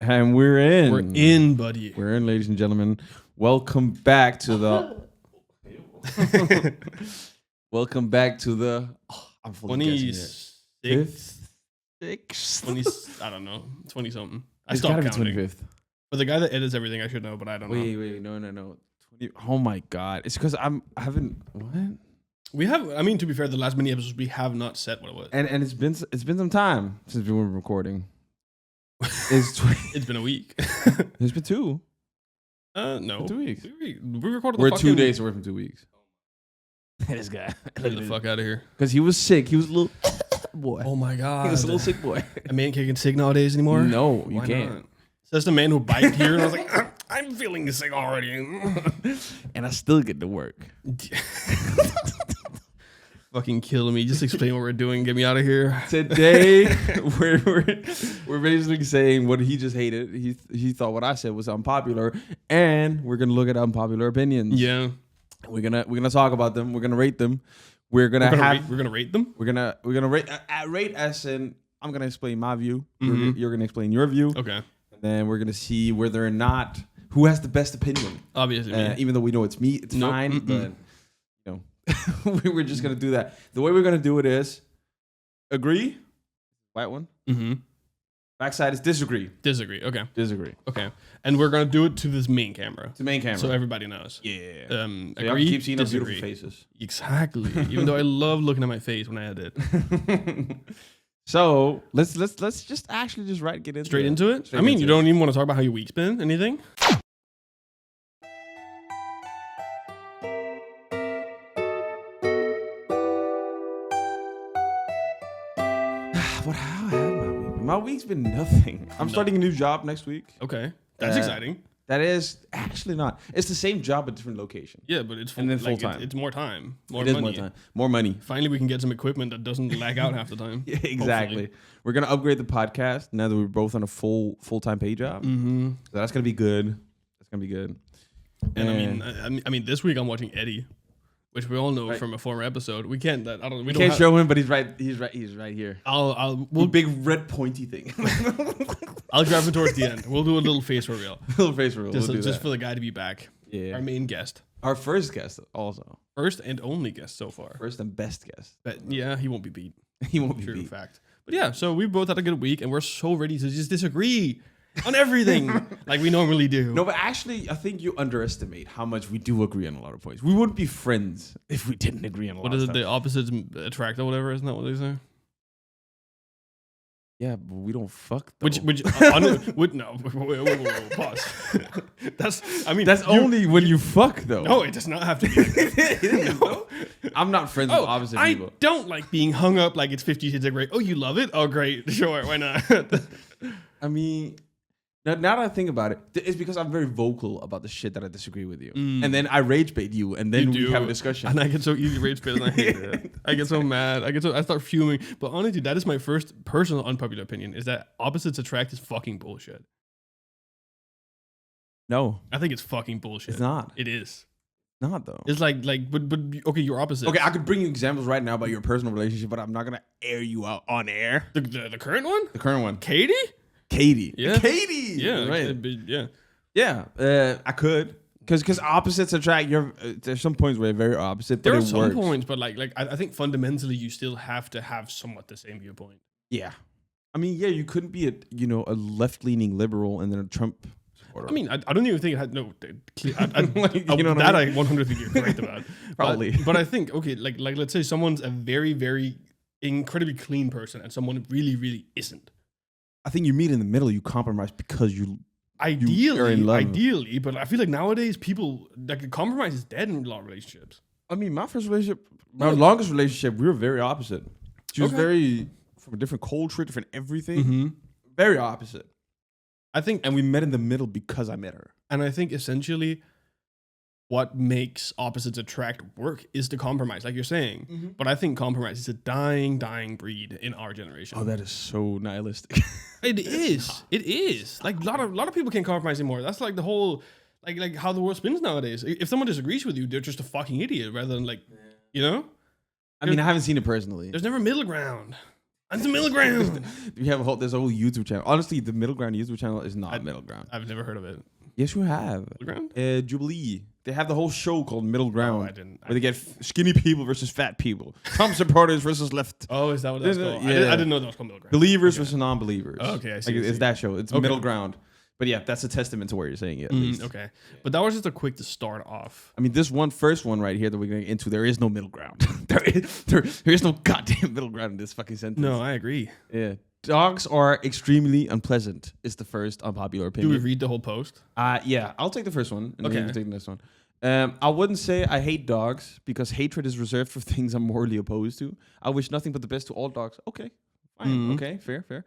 And we're in. We're in, buddy. We're in, ladies and gentlemen. Welcome back to the. Welcome back to the. I'm fully 26th. 20, I don't know. 20 something. I it's stopped gotta counting. be 25th. But the guy that edits everything, I should know, but I don't know. Wait, no. 20, oh my god! It's because I haven't. What? We have. I mean, to be fair, the last many episodes we have not said what it was. And it's been some time since we were recording. It's been a week. It's been 2. No. 2 weeks. We recorded. We're 2 days away from 2 weeks. This guy. Get the fuck out of here. Because he was sick. He was a little boy. Oh my god. He was a little sick boy. A man can't get sick nowadays anymore. No, you Why can't. not? So that's the man who biked here, and I was like, I'm feeling sick already. And I still get to work. Fucking killing me. Just explain what we're doing. Get me out of here. Today, we're basically saying what he just hated. He thought what I said was unpopular, and we're gonna look at unpopular opinions. Yeah. We're gonna talk about them. We're gonna rate them. We're gonna rate them. We're gonna rate as in I'm gonna explain my view. Mm-hmm. You're gonna explain your view. Okay. And then we're gonna see whether or not who has the best opinion. Obviously, even though we know it's me, it's fine. Mm-mm. But you know, we're just gonna do that. The way we're gonna do it is agree. White one. Mm-hmm. Backside is disagree. Disagree. Okay. Disagree. Okay. And we're gonna do it to this main camera. It's the main camera. So everybody knows. Yeah. So agree. Keep seeing our disagree. beautiful faces. Exactly. Even though I love looking at my face when I edit. So let's just get into Straight it. into it. Straight I mean, into you don't even want to talk about how your week's been. Anything? But how have my week been? My week's been nothing. I'm starting a new job next week. Okay. That's exciting. That is actually not. It's the same job but different location. Yeah, but it's And then full time. It's more time. More It is money. more time. More money. Finally, we can get some equipment that doesn't lag out half the time. Yeah, exactly. Hopefully. We're gonna upgrade the podcast now that we're both on a full-time pay job. Mm-hmm. So that's gonna be good. That's gonna be good. And I mean, this week I'm watching Eddie, which we all know from a former episode. We can't. I don't. We can't show him, but he's right. He's right here. We'll big red pointy thing. I'll grab him towards the end. We'll do a little face reveal. Little face reveal. Just for the guy to be back. Yeah. Our main guest. Our first guest also. First and only guest so far. First and best guest. But yeah, he won't be beat. He won't be True beat. fact. But yeah, so we both had a good week, and we're so ready to just disagree on everything like we normally do. No, but actually, I think you underestimate how much we do agree on a lot of points. We wouldn't be friends if we didn't agree on a lot What of is it? stuff. The opposites attract or whatever? Isn't that what they say? Yeah, but we don't fuck though. No, whoa, pause. That's only when you fuck though. No, it does not have to be. No. I'm not friends with opposite people. I don't like being hung up like it's 50 Shades of Grey. Oh, you love it? Oh, great. Sure, why not? I mean, now that I think about it, it's because I'm very vocal about the shit that I disagree with you. And then I rage bait you, and then we have a discussion. And I get so easy rage bait, and I hate it. I get so mad. I start fuming. But honestly, that is my first personal unpopular opinion, is that opposites attract is fucking bullshit. No. I think it's fucking bullshit. It's not. It is. Not though. It's like, but okay, you're opposite. Okay, I could bring you examples right now about your personal relationship, but I'm not gonna air you out on air. The current one? The current one. Katie? Yeah. Katie. Yeah. Right. Yeah. Yeah. I could. Because opposites attract. There's some points where they're very opposite, but There are it some works. points, but like I think fundamentally you still have to have somewhat the same viewpoint. Yeah. I mean, yeah, you couldn't be a left-leaning liberal and then a Trump supporter. I mean, I don't even think it had no. Like, you know that what I mean? I 100 think you're correct about. Probably. But I think okay, like let's say someone's a very very incredibly clean person and someone really really isn't. I think you meet in the middle. You compromise because you are in love. Ideally, but I feel like nowadays people like compromise is dead in a lot of relationships. I mean, my longest relationship, we were very opposite. She was very from a different culture, different everything. Mm-hmm. Very opposite. I think, And we met in the middle because I met her. and I think essentially what makes opposites attract work is the compromise, like you're saying. Mm-hmm. But I think compromise is a dying breed in our generation. Oh, that is so nihilistic. It is. Like a lot of people can't compromise anymore. That's like the whole like how the world spins nowadays. If someone disagrees with you, they're just a fucking idiot rather than you know? I mean, I haven't seen it personally. There's never middle ground. And the middle ground. There's a whole YouTube channel. Honestly, the middle ground YouTube channel is not middle ground. I've never heard of it. Yes, you have. Middle ground? Jubilee. They have the whole show called Middle Ground. I didn't. Where they get skinny people versus fat people. Trump supporters versus left. Oh, is that what that's called? Yeah. I didn't know that was called middle ground. Believers versus non-believers. Oh, okay, I see. It's that show. It's Middle Ground. But yeah, that's a testament to where you're saying it. At least. Okay. But that was just a quick to start off. I mean, this first one right here that we're going to get into, there is no middle ground. there is no goddamn middle ground in this fucking sentence. No, I agree. Yeah. Dogs are extremely unpleasant is the first unpopular opinion. Do we read the whole post? Yeah, I'll take the first one and then you can take the next one. I wouldn't say I hate dogs because hatred is reserved for things I'm morally opposed to. I wish nothing but the best to all dogs. Okay, fine. Okay, fair.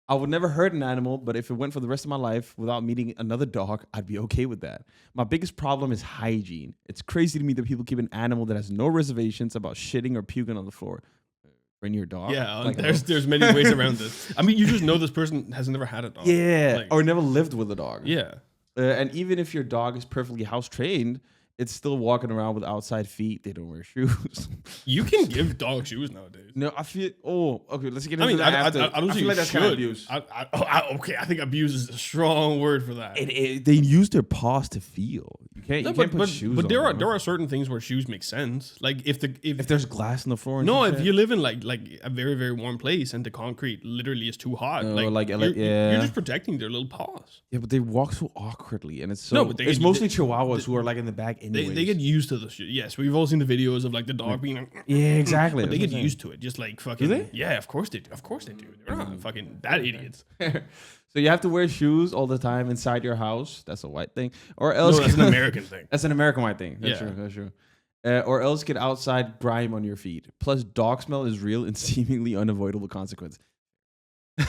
I would never hurt an animal, but if it went for the rest of my life without meeting another dog, I'd be okay with that. My biggest problem is hygiene. It's crazy to me that people keep an animal that has no reservations about shitting or puking on the floor. Bring your dog. Yeah, like, there's many ways around this. I mean, you just know this person has never had a dog. Yeah, or never lived with a dog. Yeah. And even if your dog is perfectly house trained, it's still walking around with outside feet. They don't wear shoes. You can give dogs shoes nowadays. No, I feel. Oh, okay. Let's get into that after. I don't feel like that's kind of abuse. Okay, I think abuse is a strong word for that. They use their paws to feel. You can't put shoes on. But there are certain things where shoes make sense. Like if there's glass on the floor. If you live in like a very very warm place and the concrete literally is too hot, you're just protecting their little paws. Yeah, but they walk so awkwardly, and it's it's mostly Chihuahuas who are like in the back. They get used to the shit. Yes, we've all seen the videos of like the dog being like, yeah, exactly. But they get used to it, just like fucking. Do they? Yeah, of course they do. Of course they do. They're not fucking that idiots. So you have to wear shoes all the time inside your house. That's a white thing, or else that's an American thing. That's an American white thing. That's true. Or else get outside grime on your feet. Plus, dog smell is real and seemingly unavoidable consequence.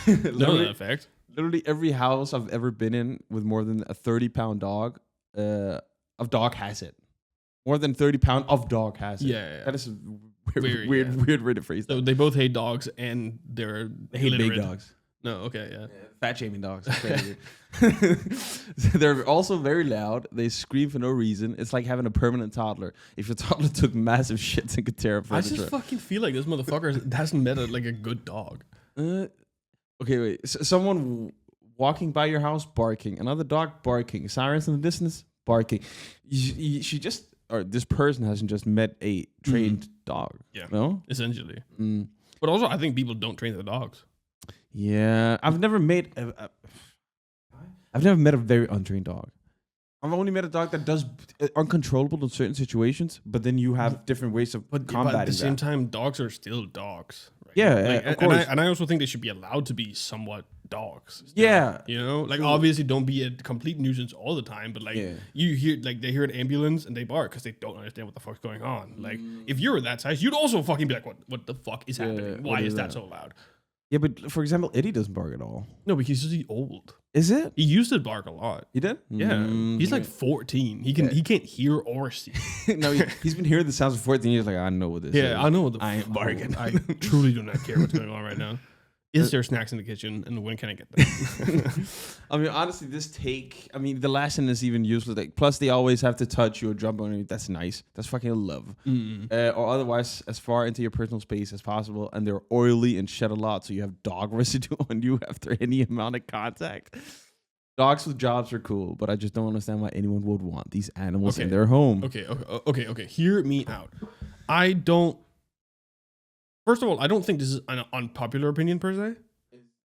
No, that fact. Literally every house I've ever been in with more than a 30-pound dog, of dog has it. More than 30 pounds of dog has it. Yeah. That is a weird way to phrase that. So they both hate dogs and they hate big dogs. No, okay, yeah. Fat shaming dogs. They're also very loud. They scream for no reason. It's like having a permanent toddler. If your toddler took massive shits and could tear up furniture. I just fucking feel like this motherfucker hasn't met a good dog. Okay, wait. Someone walking by your house barking. Another dog barking. Sirens in the distance barking. This person hasn't just met a trained dog. Yeah. No? Essentially. But also, I think people don't train their dogs. Yeah. I've never met a very untrained dog. I've only met a dog that does uncontrollable in certain situations, but then you have different ways of combating But at the same that. time, dogs are still dogs. Right? Yeah, of course. And I also think they should be allowed to be somewhat dogs. Still, yeah. You know, like obviously don't be a complete nuisance all the time, but like you hear, like they hear an ambulance and they bark because they don't understand what the fuck's going on. Like if you were that size, you'd also fucking be like, what the fuck is happening? Why is that so loud? Yeah, but for example, Eddie doesn't bark at all. No, because he's old. Is it? He used to bark a lot. He did? Yeah. He's like 14. He can't hear or see. No, he's been hearing the sounds for 14 years. Like, I know what this is. Yeah, I know what the I ain't barking. I truly do not care what's going on right now. Is there snacks in the kitchen, and when can I get them? I mean, honestly, the last sentence is even useless. Like, plus, they always have to touch you or jump on you. That's nice. That's fucking love. Or otherwise, as far into your personal space as possible, and they're oily and shed a lot, so you have dog residue on you after any amount of contact. Dogs with jobs are cool, but I just don't understand why anyone would want these animals in their home. Okay. Hear me out. First of all, I don't think this is an unpopular opinion per se.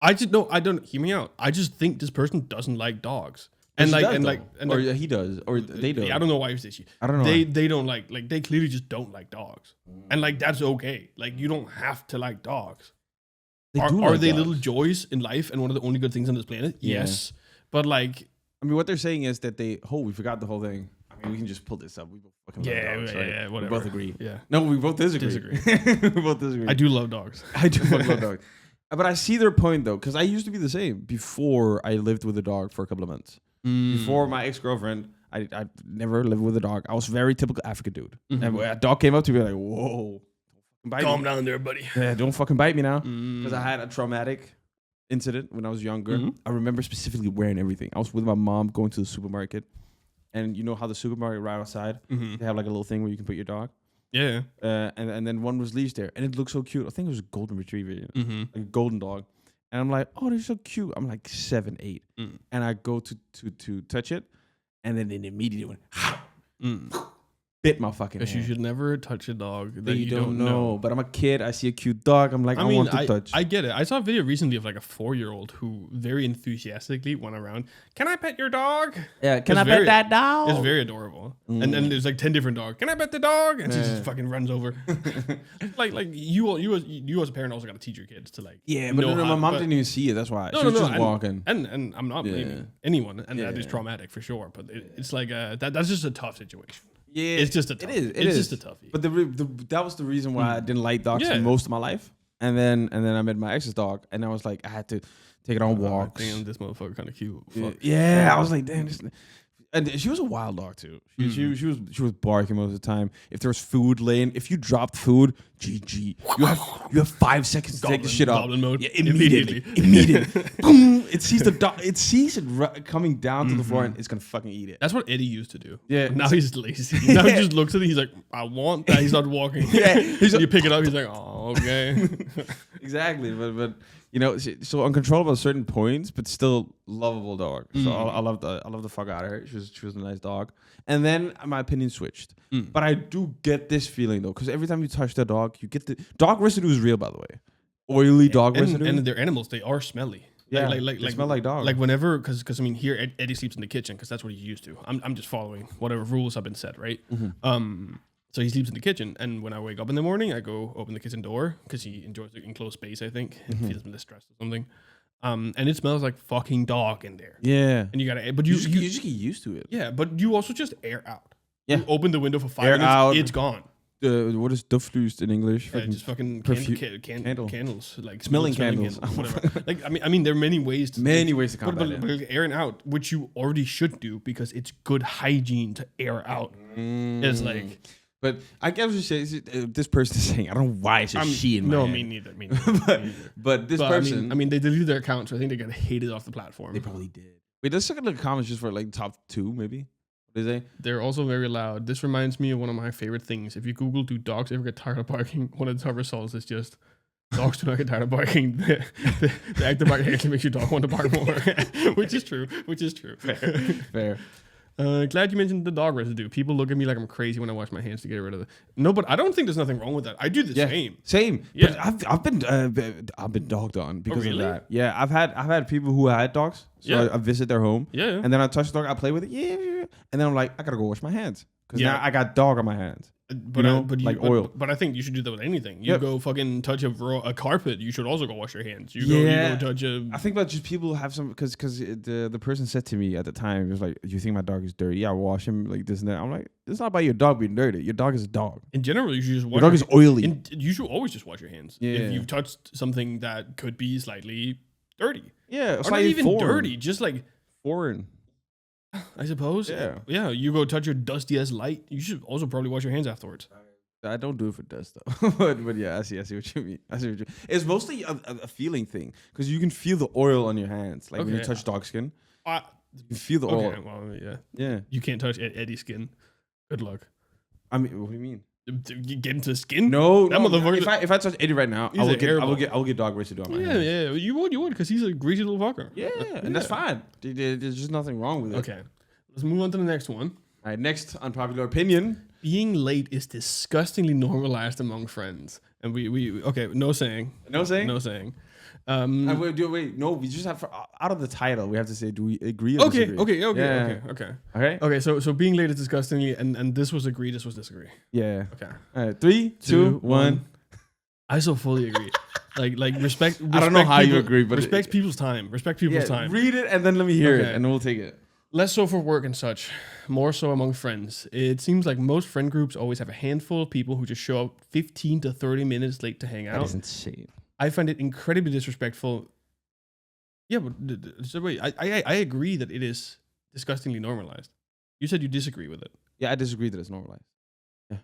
I don't hear me out. I just think this person doesn't like dogs. Or he does, or they do. Yeah, I don't know why it's this. I don't know. They don't like they clearly just don't like dogs, and like that's okay. Like you don't have to like dogs. Are they little joys in life and one of the only good things on this planet? Yeah. Yes, but like, I mean, what they're saying is that we forgot the whole thing. I mean, we can just pull this up. We both fucking love dogs, right? Yeah, whatever. We both agree. Yeah. No, we both disagree. We both disagree. I do love dogs. I do love dogs. But I see their point, though, because I used to be the same before I lived with a dog for a couple of months. Before my ex-girlfriend, I never lived with a dog. I was a very typical African dude. And when a dog came up to me, like, whoa. Calm down there, buddy. Yeah, don't fucking bite me now. Because I had a traumatic incident when I was younger. I remember specifically wearing everything. I was with my mom going to the supermarket. And you know how the supermarket right outside, they have like a little thing where you can put your dog? Yeah. And then one was leashed there, and it looked so cute. I think it was a golden retriever, Mm-hmm. like a golden dog. And I'm like, oh, they're so cute. I'm like 7, 8, and I go to touch it, and then it immediately went. Bit my fucking hand. You should never touch a dog that you don't know. But I'm a kid. I see a cute dog. I'm like, I want to touch. I get it. I saw a video recently of like a 4-year-old who very enthusiastically went around. Can I pet your dog? Yeah. Can I pet that dog? It's very adorable. And then there's like 10 different dogs. Can I pet the dog? And she just fucking runs over. like you as a parent also got to teach your kids to like. Yeah, but my mom didn't even see it. That's why she was just walking. And I'm not blaming anyone, and that is traumatic for sure. But it's like that's just a tough situation. Yeah, it's just a tough. It's just a toughie. But that was the reason why I didn't like dogs for most of my life. And then I met my ex's dog, and I was like, I had to take it on walks. Damn, this motherfucker kind of cute. Yeah, I was like, damn. And she was a wild dog too. She was barking most of the time. If there was food laying, if you dropped food, GG. You have 5 seconds to take the shit off. Goblin mode. Yeah, immediately. Boom! It sees it sees it coming down to the floor, and it's gonna fucking eat it. That's what Eddie used to do. Yeah. But now he's lazy. Now he just looks at it. He's like, I want that. He's not walking. Yeah. You pick it up. He's like, oh, okay. Exactly. But you know, so uncontrollable at certain points, but still lovable dog. So I love the fuck out of her. She was a nice dog. And then my opinion switched. But I do get this feeling though, because every time you touch the dog, you get the dog residue is real, by the way. Oily dog residue. And they're animals. They are smelly. Yeah, like smell like dog. Like whenever, because I mean, here Eddie sleeps in the kitchen because that's what he's used to. I'm just following whatever rules have been set, right? So he sleeps in the kitchen, and when I wake up in the morning, I go open the kitchen door because he enjoys the enclosed space. I think if he doesn't get stressed or something. And it smells like fucking dog in there. Yeah, and you gotta, but you just get used to it. Yeah, but you also just air out. Yeah, you open the window for 5 air minutes, out. it's gone. What is duftlust in English? Just fucking candles, like smelling candles. Whatever. Like I mean, there are many ways to combat it. But airing out, which you already should do because it's good hygiene to air out. It's like. But I guess what you say this person is saying, I don't know why it's a she in my head. Me neither. But this person... I mean, they deleted their account, so I think they got hated off the platform. They probably did. Wait, let's look at the comments just for like top 2, maybe. What is it? They're also very loud. This reminds me of one of my favorite things. If you Google, do dogs ever get tired of barking? One of the top results is just, dogs do not get tired of barking. The act of barking actually makes your dog want to bark more. Which is true. Fair. Glad you mentioned the dog residue. People look at me like I'm crazy when I wash my hands to get rid of it. No, but I don't think there's nothing wrong with that. I do the same. Same. Yeah. But I've been dogged on because of that. Yeah, I've had people who had dogs. So I visit their home. Yeah. And then I touch the dog, I play with it. Yeah. And then I'm like, I gotta go wash my hands. Because now I got dog on my hands. But oil. But I think you should do that with anything. You go fucking touch a carpet. You should also go wash your hands. You go touch a. I think about just people who have some because the person said to me at the time, it was like, "Do you think my dog is dirty? Yeah, I wash him like this and that." I'm like, it's not about your dog being dirty. Your dog is a dog. In general, you should just wash. Your dog is oily. You should always just wash your hands if you've touched something that could be slightly dirty. Yeah, or not even dirty, just like foreign. I suppose. Yeah. You go touch your dusty ass light. You should also probably wash your hands afterwards. I don't do it for dust though. but yeah, I see what you mean. It's mostly a feeling thing because you can feel the oil on your hands, like when you touch dog skin. You can feel the oil. Okay, well, yeah. You can't touch Eddie's skin. Good luck. I mean, what do you mean? You get into skin? No, motherfucker. If I touch Eddie right now, I will get dog residue on my hands. Yeah, you would, because he's a greasy little fucker. Yeah, and that's fine. There's just nothing wrong with it. Okay, let's move on to the next one. All right, next unpopular opinion. Being late is disgustingly normalized among friends, and we no saying. Wait, no, we just have out of the title. We have to say, do we agree or disagree? Okay. So being late is disgustingly, and this was agree, this was disagree. Yeah. Okay. All right, 3, 2, 1. I so fully agree. like respect. I don't know how you agree, but respect people's time. Respect people's time. Read it and then let me hear it, and then we'll take it. Less so for work and such, more so among friends. It seems like most friend groups always have a handful of people who just show up 15 to 30 minutes late to hang out. That is insane. I find it incredibly disrespectful. Yeah, but so wait, I agree that it is disgustingly normalized. You said you disagree with it. Yeah, I disagree that it's normalized. Yeah.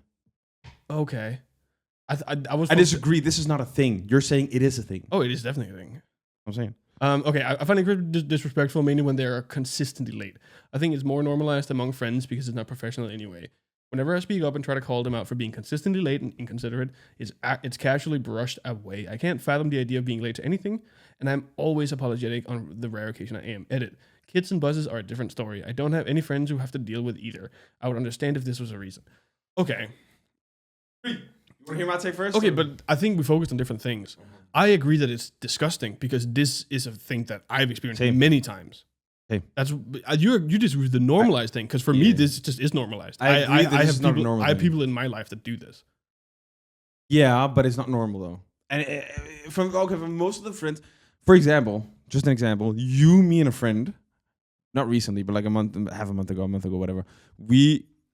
Okay. I disagree. This is not a thing. You're saying it is a thing. Oh, it is definitely a thing. I'm saying. Okay, I find it disrespectful mainly when they're consistently late. I think it's more normalized among friends because it's not professional anyway. Whenever I speak up and try to call them out for being consistently late and inconsiderate, it's casually brushed away. I can't fathom the idea of being late to anything, and I'm always apologetic on the rare occasion I am. Edit. Kids and buses are a different story. I don't have any friends who have to deal with either. I would understand if this was a reason. Okay. You want to hear my take first? Okay, but I think we focused on different things. I agree that it's disgusting because this is a thing that I've experienced many times. Hey. That's you just use the normalized thing because for me this just is normalized. I have people in my life that do this. Yeah, but it's not normal though. And from most of the friends, for example, just an example, you, me, and a friend, not recently, but like a month ago, whatever.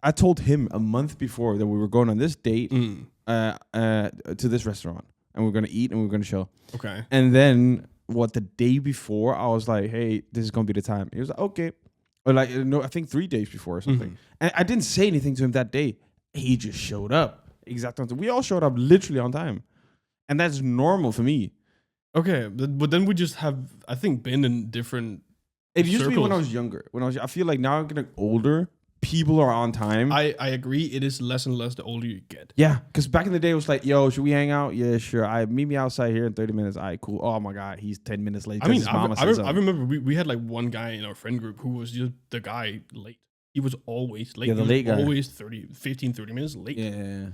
I told him a month before that we were going on this date to this restaurant and we're gonna eat and we're gonna chill. Okay, and then. The day before I was like, hey, this is gonna be the time. He was like, okay, or like no, I think 3 days before or something. And I didn't say anything to him that day. He just showed up exactly on time. We all showed up literally on time, and that's normal for me. Okay, but then we just have, I think, been in different. It used to be when I was younger. I feel like now I'm getting older. People are on time. I agree. It is less and less the older you get. Yeah, because back in the day, it was like, yo, should we hang out? Yeah, sure. Meet me outside here in 30 minutes. All right, cool. Oh, my God, he's 10 minutes late. I mean, I remember we had like one guy in our friend group who was just the guy late. He was always late. Yeah, the late guy. Always 15, 30 minutes late. Yeah.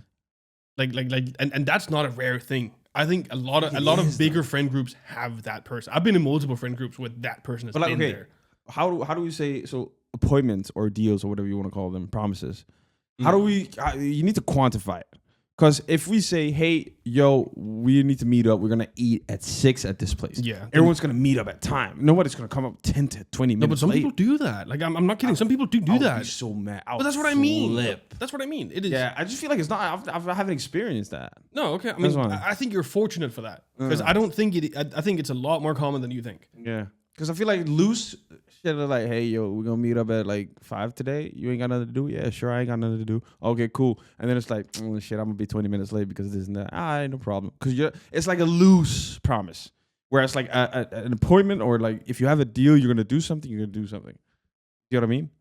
And that's not a rare thing. I think a lot of bigger friend groups have that person. I've been in multiple friend groups with that person that's been there. How do we say, so appointments or deals or whatever you want to call them, promises, how do we, you need to quantify it. Because if we say, hey, yo, we need to meet up, we're going to eat at 6 at this place. Yeah. Everyone's going to meet up at time. Nobody's going to come up 10 to 20 minutes No, but some late. people do that. Like, I'm not kidding. Some people do that. I'll be so mad. But that's what I mean. That's what I mean. It is. Yeah, I just feel like it's not, I haven't experienced that. No, okay. I mean, I think you're fortunate for that. Because I don't think I think it's a lot more common than you think. Yeah. Because I feel like loose shit are like, hey, yo, we're going to meet up at like 5 today. You ain't got nothing to do? Yeah, sure, I ain't got nothing to do. Okay, cool. And then it's like, oh, shit, I'm going to be 20 minutes late because of this and that. Ain't no problem. Because it's like a loose promise. Whereas like an appointment or like if you have a deal, you're going to do something, you're going to do something. You know what I mean?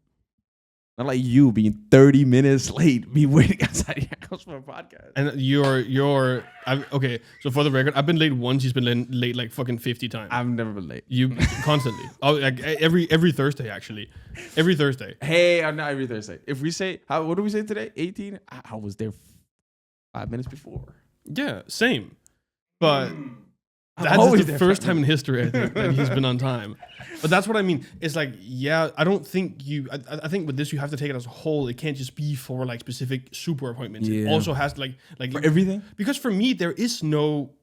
Not like you being 30 minutes late, me waiting outside your house for a podcast. And you're okay. So for the record, I've been late once. He's been late like fucking 50 times. I've never been late. You constantly. Oh, like every Thursday actually. Every Thursday. Hey, I'm not every Thursday. If we say, what do we say today? 18. I was there 5 minutes before. Yeah, same. But that's the first time in history I think that he's been on time. But that's what I mean. It's like, yeah, I don't think I think with this you have to take it as a whole. It can't just be for like specific super appointments. Yeah. It also has like for everything. Because for me there is no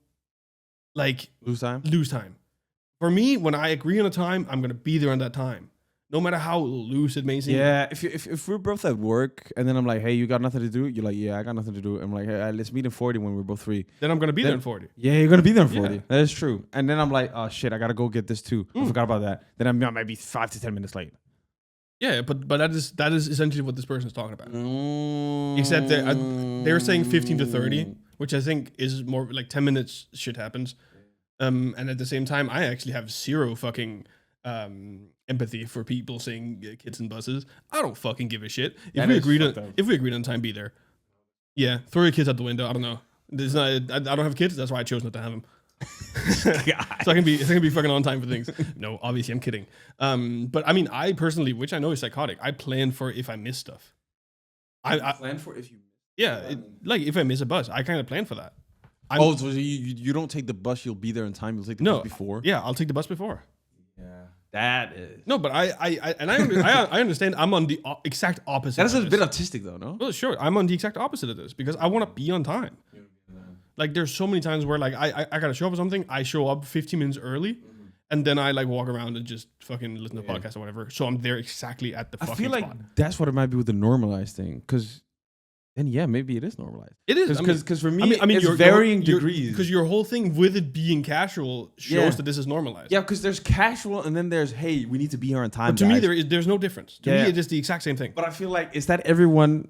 like lose time. For me, when I agree on a time, I'm gonna be there on that time. No matter how loose it may seem. Yeah, if we're both at work and then I'm like, hey, you got nothing to do? You're like, yeah, I got nothing to do. I'm like, hey, let's meet in 40 when we're both free. Then I'm going to be there in 40. Yeah, you're going to be there in 40. Yeah. That is true. And then I'm like, oh, shit, I got to go get this too. I forgot about that. Then I might be 5 to 10 minutes late. Yeah, but that is essentially what this person is talking about. Except they're saying 15 to 30, which I think is more like 10 minutes shit happens. And at the same time, I actually have zero fucking... empathy for people saying kids and buses. I don't fucking give a shit. If we agreed on time, be there. Yeah, throw your kids out the window. I don't know. I don't have kids. That's why I chose not to have them. So I can be fucking on time for things. No, obviously I'm kidding. But I mean, I personally, which I know is psychotic, I plan for if I miss stuff. I plan for if you. Yeah, like if I miss a bus, I kind of plan for that. So you don't take the bus. You'll be there in time. You'll take the bus before. Yeah, I'll take the bus before. Yeah. That is no, but I understand. I'm on the exact opposite. That is a bit autistic, though, no? Well, sure. I'm on the exact opposite of this because I want to be on time. Like, there's so many times where like I gotta show up for something. I show up 15 minutes early, and then I like walk around and just fucking listen to podcasts or whatever. So I'm there exactly at the fucking spot. I feel like that's what it might be with the normalized thing, because. Then yeah, maybe it is normalized. It is because for me, it's varying degrees. Because your whole thing with it being casual shows that this is normalized. Yeah, because there's casual and then there's hey, we need to be here on time. But to me, there's no difference. To me, it's just the exact same thing. But I feel like is that everyone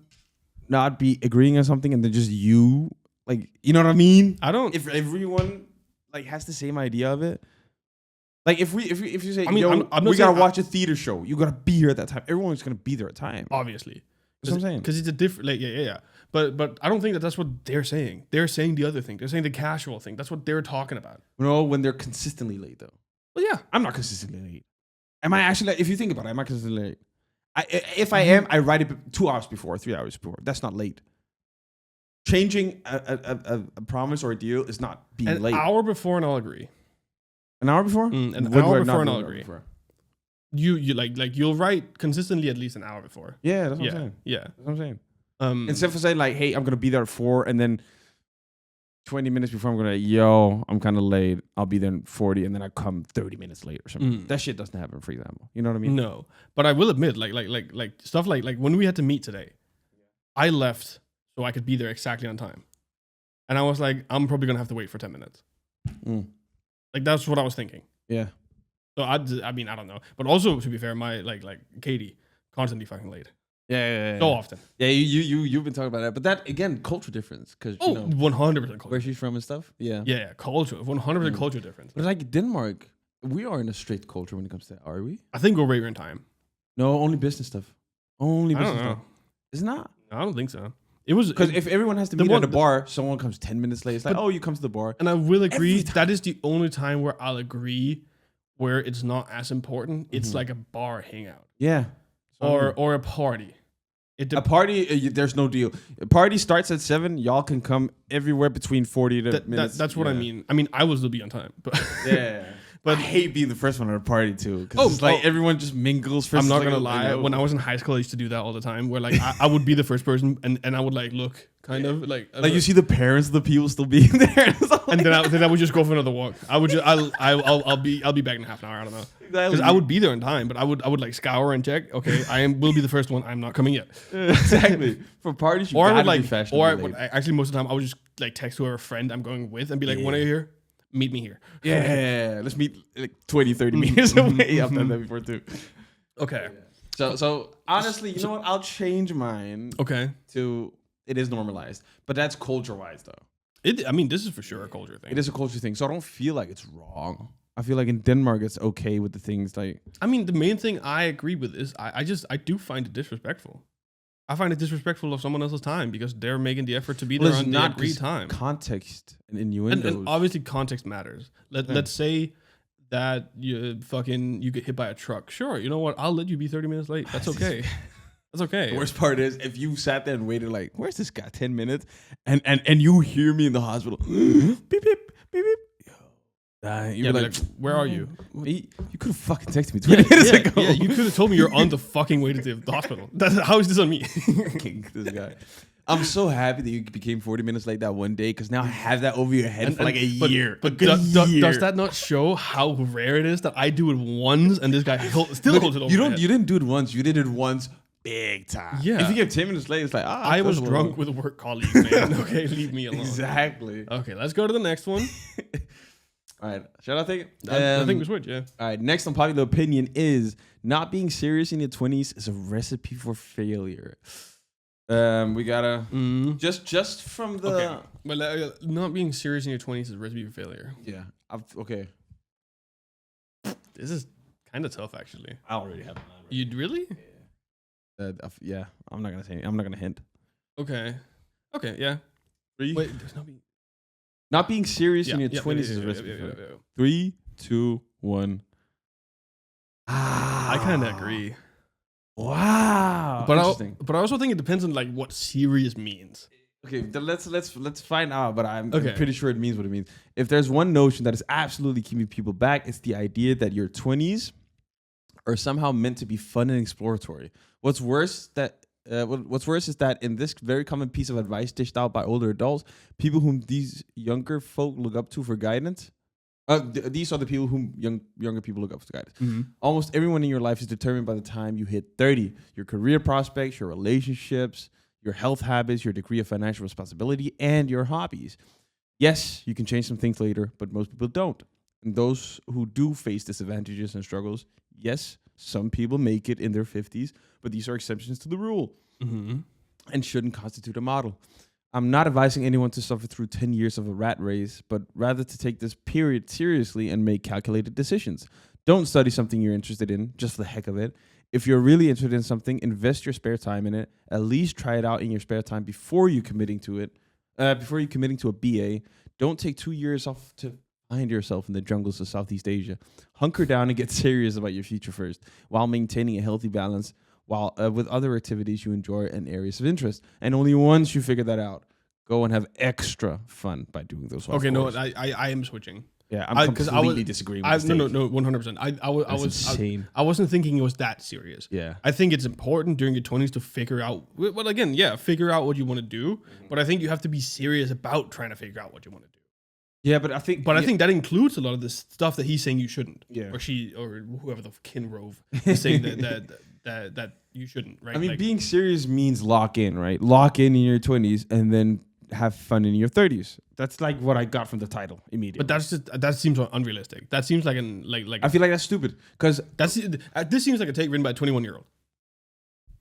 not be agreeing on something and then just you like you know what I mean? I don't. If everyone like has the same idea of it. Like if you say, I mean, we gotta watch a theater show, you gotta be here at that time. Everyone's gonna be there at time. Obviously. That's what I'm saying. Because it's a different, like, yeah. But I don't think that's what they're saying. They're saying the other thing. They're saying the casual thing. That's what they're talking about. No, when they're consistently late, though. Well, yeah. I'm not consistently late. Am I actually, if you think about it, am I consistently late? If I am, I write it 2 hours before, 3 hours before. That's not late. Changing a promise or a deal is not being late. An hour before, and I'll agree. An hour before? An hour before, and I'll agree. You like you'll write consistently at least an hour before. Yeah, that's what I'm saying. Yeah, that's what I'm saying. Instead of saying like, "Hey, I'm gonna be there at 4," and then 20 minutes before I'm gonna, I'm kind of late. I'll be there in 40, and then I come 30 minutes late or something. That shit doesn't happen, for example. You know what I mean? No, but I will admit, like stuff like when we had to meet today, I left so I could be there exactly on time, and I was like, I'm probably gonna have to wait for 10 minutes. Like that's what I was thinking. Yeah. So I mean, I don't know, but also to be fair, my like Katie constantly fucking late. Yeah. So often. Yeah, you've been talking about that, but that again, culture difference, because 100% culture. Where she's from and stuff. Yeah, culture, 100% culture difference. But like Denmark, we are in a strict culture when it comes to that, are we? I think we're right in time. No, only business stuff. Only business stuff. It's not. No, I don't think so. It was because if everyone has to meet at a bar, someone comes 10 minutes late. It's like, you come to the bar. And I will agree that is the only time where I'll agree where it's not as important. It's like a bar hangout. Yeah. Or a party. A party, there's no deal. A party starts at 7. Y'all can come everywhere between 40 to minutes. That's what I mean. I mean, I will still be on time. But yeah. But I hate being the first one at a party too. Because everyone just mingles. I'm not gonna lie. When I was in high school, I used to do that all the time. Where like I would be the first person, and I would like look kind of like you see the parents of the people still being there, and then I would just go for another walk. I would just I'll be back in half an hour. I don't know, because I would be there in time, but I would like scour and check. Okay, will be the first one. I'm not coming yet. Exactly. For parties, you gotta be fashionable. Actually most of the time I would just like text whoever friend I'm going with and be like, when are you here? Meet me here. Yeah, let's meet like 20, 30 meters away. I've done that before too. Okay. So honestly, you know what? I'll change mine. Okay. To it is normalized, but that's culture-wise though. I mean, this is for sure a culture thing. It is a culture thing, so I don't feel like it's wrong. I feel like in Denmark it's okay with the things like. I mean, the main thing I agree with is I do find it disrespectful. I find it disrespectful of someone else's time because they're making the effort to be there on the agreed time. Context and innuendos. And obviously context matters. Let's say that you get hit by a truck. Sure, you know what? I'll let you be 30 minutes late. That's okay. That's okay. The worst part is if you sat there and waited like, where's this guy? 10 minutes, and you hear me in the hospital. Beep beep beep beep. You'd be like, where are you? You could have fucking texted me 20 minutes ago. Yeah, you could have told me you're on the fucking way to the hospital. How is this on me? This guy. I'm so happy that you became 40 minutes late that one day because now I have that over your head for like a year. But does that not show how rare it is that I do it once and this guy still holds it over my head? You didn't do it once. You did it once big time. Yeah. If you get 10 minutes late, it's like, I was drunk with a work colleague, man. Okay, leave me alone. Exactly. Okay, let's go to the next one. All right, shall I take it? I think we switch, yeah. All right, next unpopular opinion is not being serious in your 20s is a recipe for failure. We gotta just from the okay. Well, not being serious in your 20s is a recipe for failure. Yeah. Okay. This is kind of tough, actually. I already have. You'd really? Yeah. I'm not gonna say. I'm not gonna hint. Okay. Yeah. 3. Wait, there's not being serious in your 20s is a recipe for failure. 3, 2, 1. I kind of agree. Wow. But I also think it depends on like what serious means. Okay, then let's find out. But I'm pretty sure it means what it means. If there's one notion that is absolutely keeping people back, it's the idea that your 20s are somehow meant to be fun and exploratory. What's worse is that in this very common piece of advice dished out by older adults, people whom these younger folk look up to for guidance. These are the people whom younger people look up to guidance. Mm-hmm. Almost everyone in your life is determined by the time you hit 30. Your career prospects, your relationships, your health habits, your degree of financial responsibility, and your hobbies. Yes, you can change some things later, but most people don't. And those who do face disadvantages and struggles, yes, some people make it in their 50s, but these are exceptions to the rule and shouldn't constitute a model. I'm not advising anyone to suffer through 10 years of a rat race, but rather to take this period seriously and make calculated decisions. Don't study something you're interested in just for the heck of it. If you're really interested in something, invest your spare time in it. At least try it out in your spare time before you committing to it. Before you committing to a BA. Don't take 2 years off to find yourself in the jungles of Southeast Asia. Hunker down and get serious about your future first, while maintaining a healthy balance while with other activities you enjoy and areas of interest. And only once you figure that out, go and have extra fun by doing those. Okay, no, I am switching. Yeah, I'm completely disagreeing with this. No, 100%. I wasn't thinking it was that serious. Yeah. I think it's important during your 20s to figure out, well, again, figure out what you want to do. But I think you have to be serious about trying to figure out what you want to do. Yeah, but I think that includes a lot of the stuff that he's saying you shouldn't. Yeah. Or she, or whoever the Kinrove is saying that you shouldn't, right? I mean, being serious means lock in, right? Lock in your 20s and then have fun in your 30s. That's like what I got from the title immediately. But that seems unrealistic. That seems like I feel like that's stupid because this seems like a take written by a 21-year-old.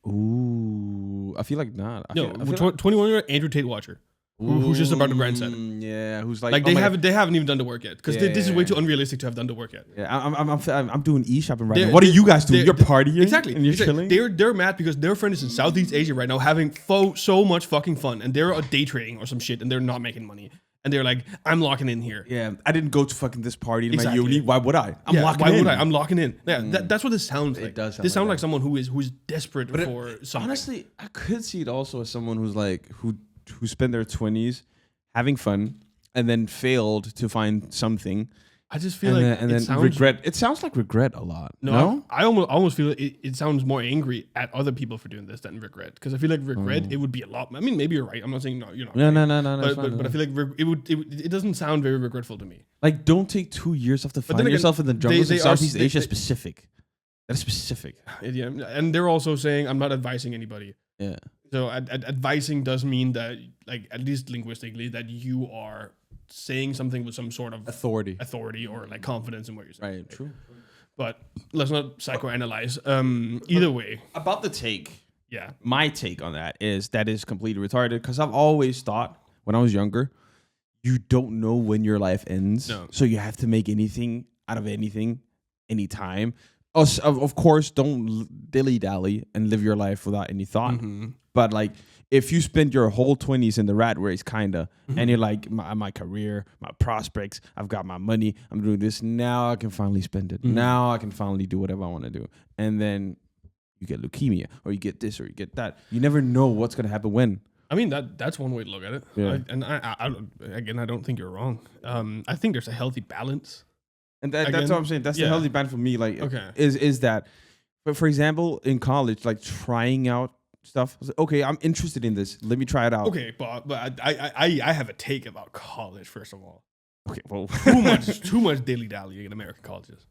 Ooh, I feel like not. 21-year-old Andrew Tate Watcher. Who's just about to brand set. Yeah, who's like they haven't even done the work yet because this is way too unrealistic to have done the work yet. Yeah, I'm doing e-shopping right now. What are you guys doing? You're partying, exactly, and you're chilling. They're mad because their friend is in Southeast Asia right now having so much fucking fun, and they're day trading or some shit, and they're not making money, and they're like, I'm locking in here. Yeah, I didn't go to fucking this party in my uni. Why would I? I'm locking in. Yeah, that's what this sounds like. It does. This sounds like someone who's desperate for something. Honestly, I could see it also as someone who's like who spent their 20s having fun and then failed to find something. I just feel regret. It sounds like regret a lot. No? I almost feel it sounds more angry at other people for doing this than regret. Because I feel like regret, it would be a lot. I mean, maybe you're right. I'm not saying you're not. No. But I feel like it doesn't sound very regretful to me. Like, don't take 2 years off to find yourself in the jungles of Southeast Asia. Specific. That's specific. Yeah, and they're also saying I'm not advising anybody. Yeah. So advising does mean that, like, at least linguistically, that you are saying something with some sort of authority or like confidence in what you're saying. Right. True. But let's not psychoanalyze. Either way, about the take. Yeah. My take on that is completely retarded because I've always thought when I was younger, you don't know when your life ends, so you have to make anything out of anything, anytime. Of course, don't dilly-dally and live your life without any thought. Mm-hmm. But like, if you spend your whole 20s in the rat race, kinda, and you're like, my career, my prospects, I've got my money, I'm doing this, now I can finally spend it. Mm-hmm. Now I can finally do whatever I want to do. And then you get leukemia, or you get this, or you get that. You never know what's going to happen when. I mean, that's one way to look at it. Yeah. I don't think you're wrong. I think there's a healthy balance. And that's what I'm saying. That's the healthy balance for me. Like, is that, but for example, in college, like trying out stuff. Okay, I'm interested in this. Let me try it out. Okay, but I have a take about college. First of all, okay, well, too much dilly dallying in American colleges.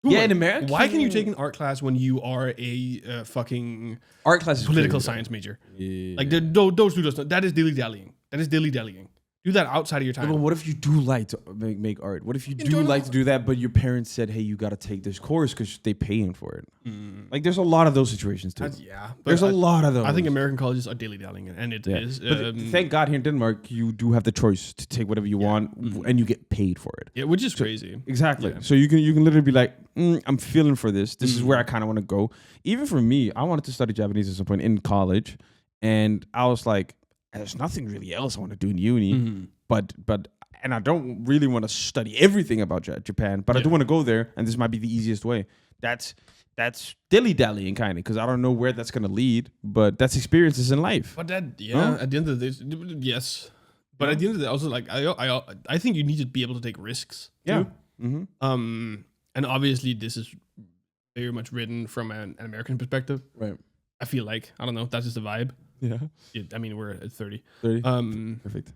In America, why can you take an art class when you are a fucking art class political science major? Yeah. Like those two doesn't. That is dilly dallying. Do that outside of your time. But what if you do like to make art? What if you do like to do that, but your parents said, "Hey, you got to take this course because they paying for it." Mm. Like, there's a lot of those situations too. There's a lot of those. I think American colleges are dilly dallying, and it is. But thank God here in Denmark, you do have the choice to take whatever you want, and you get paid for it. Yeah, which is crazy. Exactly. Yeah. So you can literally be like, I'm feeling for this. This is where I kind of want to go. Even for me, I wanted to study Japanese at some point in college, and I was like, there's nothing really else I want to do in uni. Mm-hmm. But I don't really want to study everything about Japan, but I do want to go there, and this might be the easiest way. That's dilly-dallying kind of, because I don't know where that's going to lead, but that's experiences in life. But at the end of the day, yes. But at the end of the day, also, like, I think you need to be able to take risks too. Yeah. Mm-hmm. And obviously this is very much written from an American perspective. Right. I feel like, I don't know, that's just the vibe. Yeah. I mean, we're at 30. Perfect.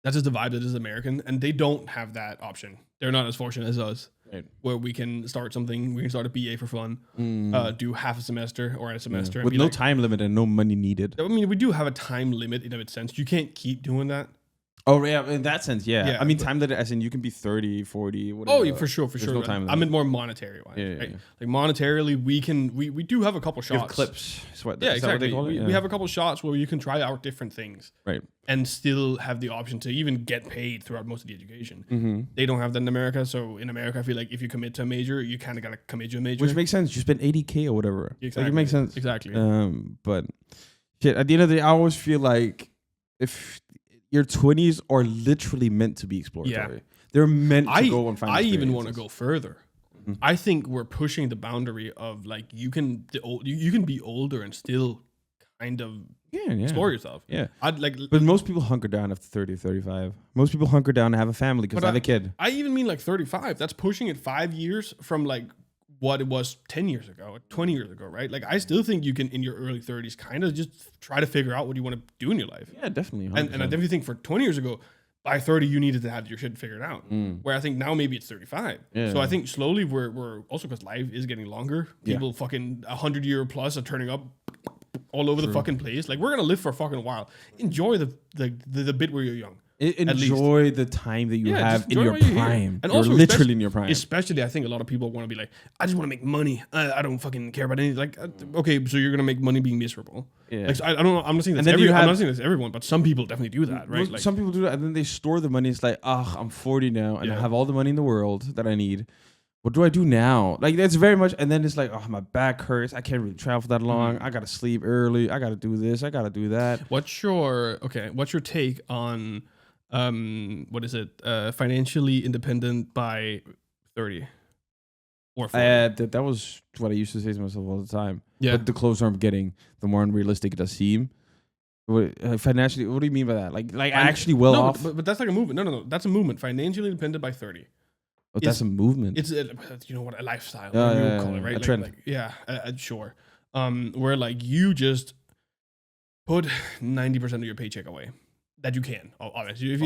That's just the vibe that is American, and they don't have that option. They're not as fortunate as us, right, where we can start something. We can start a BA for fun, do half a semester or a semester. With no time limit and no money needed. I mean, we do have a time limit in of its sense. You can't keep doing that. Oh, yeah, in that sense, yeah. Yeah, I mean, time limit as in you can be 30, 40, whatever. Oh, yeah, for sure. No time I meant more monetary wise. Yeah, right? yeah. Like monetarily, we do have a couple shots. You have clips. Is what Yeah, is that what they exactly. call it? We have a couple shots where you can try out different things. Right. And still have the option to even get paid throughout most of the education. Mm-hmm. They don't have that in America. So in America, I feel like if you commit to a major, you kind of got to commit to a major. Which makes sense. You spend $80K or whatever. Exactly. Like, it makes sense. Exactly. But shit, at the end of the day, I always feel like if your 20s are literally meant to be exploratory. Yeah. They're meant to go and find experiences. even want to go further. Mm-hmm. I think we're pushing the boundary of like you can be older and still kind of explore yourself. Yeah. But most people hunker down after 30 or 35. Most people hunker down to have a family because they have a kid. I even mean like 35. That's pushing it 5 years from like what it was 10 years ago, 20 years ago, right? Like I still think you can, in your early 30s, kind of just try to figure out what you want to do in your life. Yeah, definitely. And I definitely think for 20 years ago, by 30, you needed to have your shit figured out. Where I think now maybe it's 35. Yeah. So I think slowly we're also because life is getting longer. People fucking 100 year plus are turning up all over the fucking place. Like we're gonna live for a fucking while. Enjoy the bit where you're young. Enjoy the time that you have in your prime. And you're also literally in your prime. Especially, I think a lot of people want to be like, I just want to make money. I don't fucking care about anything. Like, okay, so you're gonna make money being miserable. Yeah. Like, so I don't know. I'm not saying that's I'm not saying that's everyone, but some people definitely do that, right? Some people do that, and then they store the money. It's like, I'm 40 now, and I have all the money in the world that I need. What do I do now? Like, that's very much, and then it's like, my back hurts. I can't really travel that long. I gotta sleep early. I gotta do this. I gotta do that. What's your take on what is it? Financially independent by 30 or 40? That was what I used to say to myself all the time. Yeah. But the closer I'm getting, the more unrealistic it does seem. Financially, what do you mean by that? Like actually off? But that's like a movement. No. That's a movement. Financially independent by 30. Oh, that's a movement. It's a lifestyle. You call it, right? A trend. Sure. Where like you just put 90% of your paycheck away. That you can, obviously. You